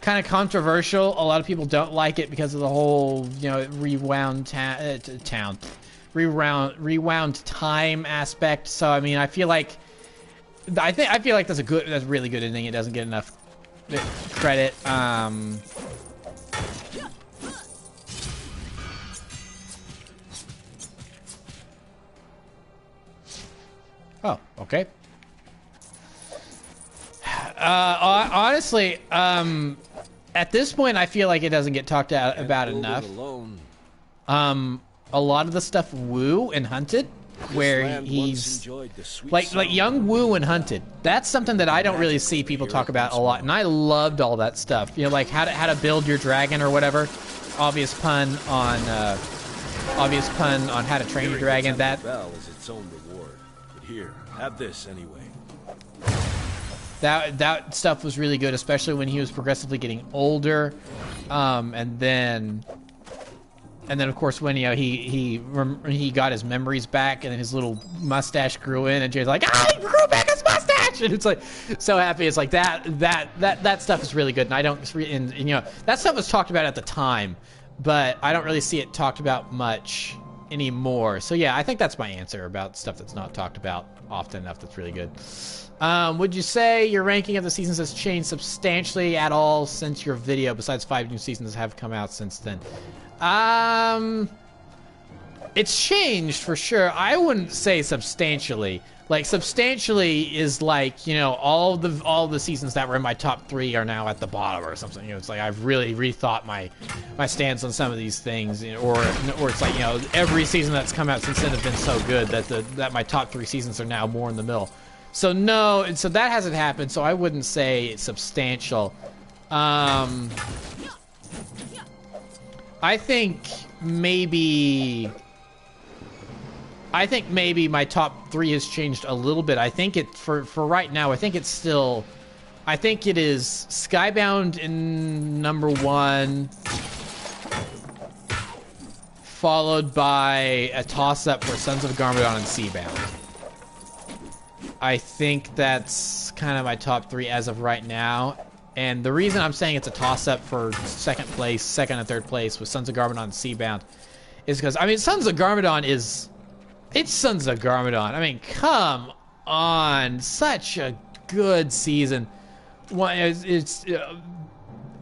kind of controversial. A lot of people don't like it because of the whole, rewound time aspect. So I mean, I feel like that's a really good ending. It doesn't get enough credit. Oh, okay. Honestly, at this point, I feel like it doesn't get talked about enough. A lot of the stuff Wu and Hunted, where he's like young Wu and Hunted. That's something that I don't really see people talk about a lot, and I loved all that stuff. Like how to build your dragon or whatever. Obvious pun on how to train your dragon. That is its own reward. But here, have this anyway. That stuff was really good, especially when he was progressively getting older, and then of course when he got his memories back and his little mustache grew in, and Jay's like, he grew back his mustache, and it's like so happy. It's like that stuff is really good, and I don't, and that stuff was talked about at the time, but I don't really see it talked about much anymore. So yeah, I think that's my answer about stuff that's not talked about often enough. That's really good. Would you say your ranking of the seasons has changed substantially at all since your video, besides 5 new seasons have come out since then? It's changed for sure. I wouldn't say substantially. Like, substantially is like, all the seasons that were in my top 3 are now at the bottom or something. It's like I've really rethought my stance on some of these things, or it's like, every season that's come out since then have been so good that my top 3 seasons are now more in the middle. So no, so that hasn't happened, so I wouldn't say it's substantial. I think maybe my top 3 has changed a little bit. I think for right now, I think it is Skybound in number 1, followed by a toss-up for Sons of Garmadon and Seabound. I think that's kind of my top 3 as of right now. And the reason I'm saying it's a toss-up for second and third place with Sons of Garmadon and Seabound is because, I mean, Sons of Garmadon it's Sons of Garmadon. I mean, come on. Such a good season. It's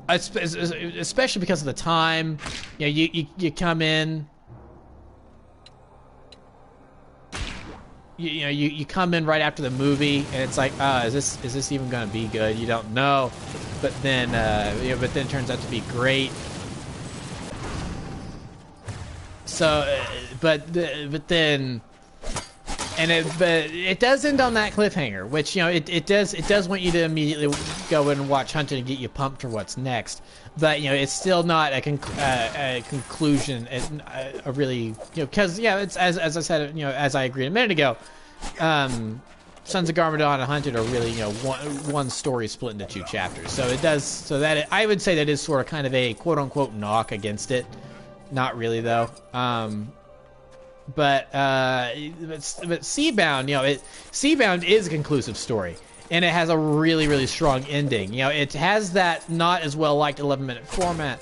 especially because of the time. You come in... You come in right after the movie, and it's like, is this even gonna be good? You don't know, but then it turns out to be great. So, but it does end on that cliffhanger, which it does want you to immediately go in and watch Hunted and get you pumped for what's next. But it's still not a conclusion, a really because it's as I said, as I agreed a minute ago, Sons of Garmadon and Hunted are really one story split into 2 chapters. So it does I would say that is sort of kind of a quote unquote knock against it. Not really though. But Seabound, Seabound is a conclusive story. And it has a really, really strong ending. It has that not as well liked 11-minute format,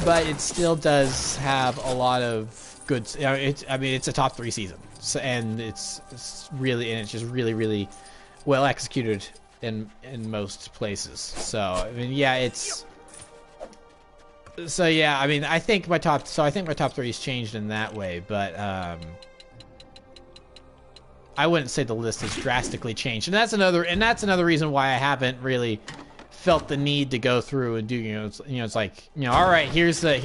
but it still does have a lot of good. It's a top 3 season, and it's just really, really well executed in most places. So I mean, yeah, I think my top 3 has changed in that way, but I wouldn't say the list has drastically changed, and that's another reason why I haven't really felt the need to go through and do it's like all right, here's a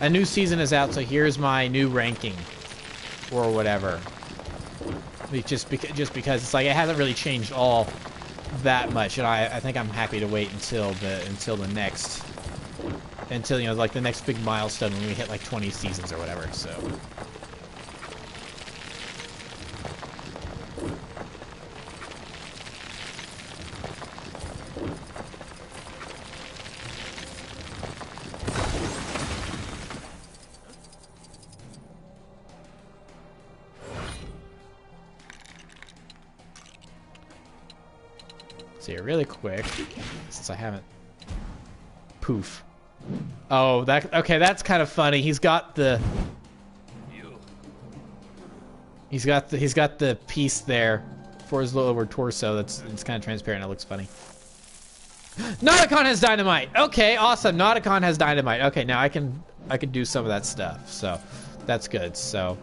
new season is out, so here's my new ranking or whatever. Just because it's like it hasn't really changed all that much, and I think I'm happy to wait until the next like the next big milestone when we hit like 20 seasons or whatever. So. see here really quick, since I haven't. Poof. Oh, okay. That's kind of funny. He's got the piece there for his lower torso. It's kind of transparent. It looks funny. Nauticon has dynamite. Okay, awesome. Nauticon has dynamite. Okay, now I can do some of that stuff. So that's good. So.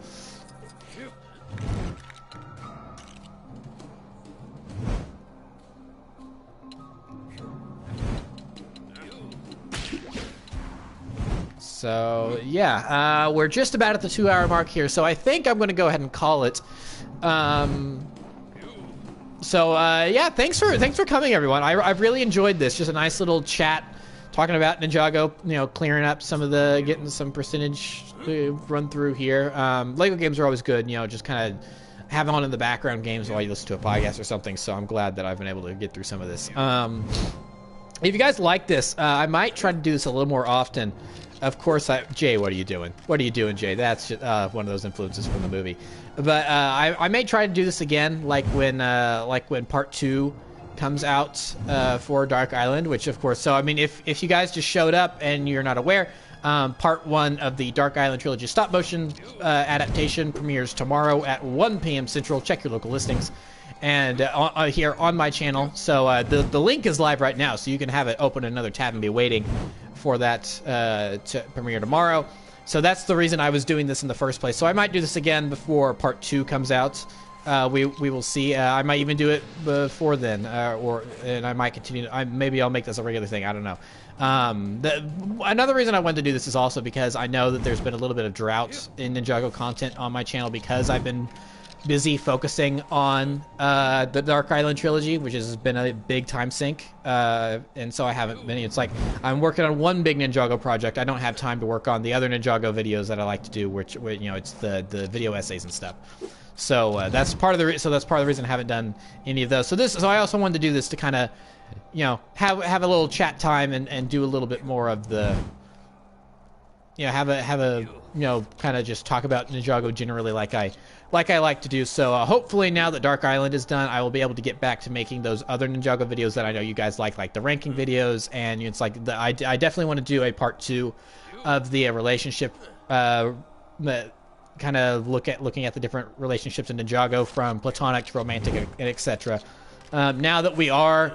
So yeah, we're just about at the 2-hour mark here, so I think I'm going to go ahead and call it. Yeah, thanks for coming, everyone. I've really enjoyed this. Just a nice little chat, talking about Ninjago. You know, clearing up some of getting some percentage run through here. Lego games are always good. You know, just kind of have on in the background games while you listen to a podcast or something. So I'm glad that I've been able to get through some of this. If you guys like this, I might try to do this a little more often. Of course, Jay, what are you doing? What are you doing, Jay? That's just, one of those influences from the movie. But I may try to do this again, like when Part 2 comes out for Dark Island, which of course. So I mean, if you guys just showed up and you're not aware, Part 1 of the Dark Island trilogy stop motion adaptation premieres tomorrow at 1 p.m. Central. Check your local listings. And here on my channel. So the link is live right now, so you can have it open another tab and be waiting for that to premiere tomorrow. So that's the reason I was doing this in the first place. So I might do this again before Part 2 comes out. We will see. I might even do it before then, and I might continue. Maybe I'll make this a regular thing. I don't know. Another reason I wanted to do this is also because I know that there's been a little bit of drought in Ninjago content on my channel because I've been busy focusing on the Dark Island trilogy, which has been a big time sink, and so I haven't been. It's like I'm working on one big Ninjago project. I don't have time to work on the other Ninjago videos that I like to do, which you know, it's the video essays and stuff. So that's part of the reason I haven't done any of those. So I also wanted to do this to kind of, you know, have a little chat time and do a little bit more of the, you know, have a you know, kind of just talk about Ninjago generally like I like to do. So hopefully now that Dark Island is done, I will be able to get back to making those other Ninjago videos that I know you guys like the ranking videos. And it's like I definitely want to do a part 2 of the relationship, kind of looking at the different relationships in Ninjago, from platonic to romantic and etc. Now that we are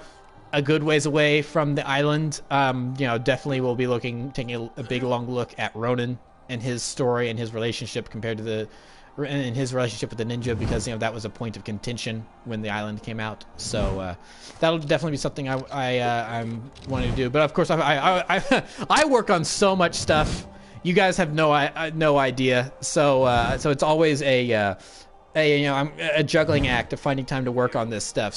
a good ways away from the island, you know, definitely we'll be taking a big long look at Ronin and his story and his relationship compared to his relationship with the ninja, because you know that was a point of contention when the island came out. So that'll definitely be something I'm wanting to do. But of course, I work on so much stuff. You guys have no idea. So it's always a juggling act of finding time to work on this stuff.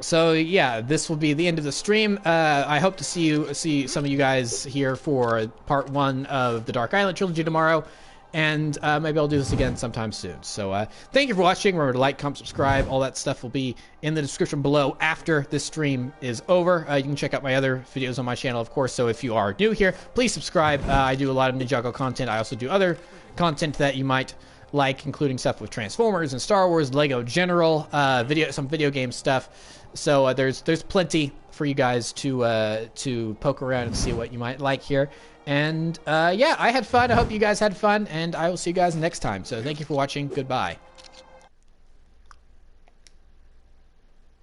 So yeah, this will be the end of the stream. I hope to see some of you guys here for part 1 of the Dark Island trilogy tomorrow, and maybe I'll do this again sometime soon. So thank you for watching. Remember to like, comment, subscribe. All that stuff will be in the description below after this stream is over. You can check out my other videos on my channel, of course. So if you are new here, please subscribe. I do a lot of Ninjago content. I also do other content that you might like, including stuff with Transformers and Star Wars, Lego General, some video game stuff. So there's plenty for you guys to poke around and see what you might like here. And yeah, I had fun. I hope you guys had fun, and I will see you guys next time. So thank you for watching. Goodbye.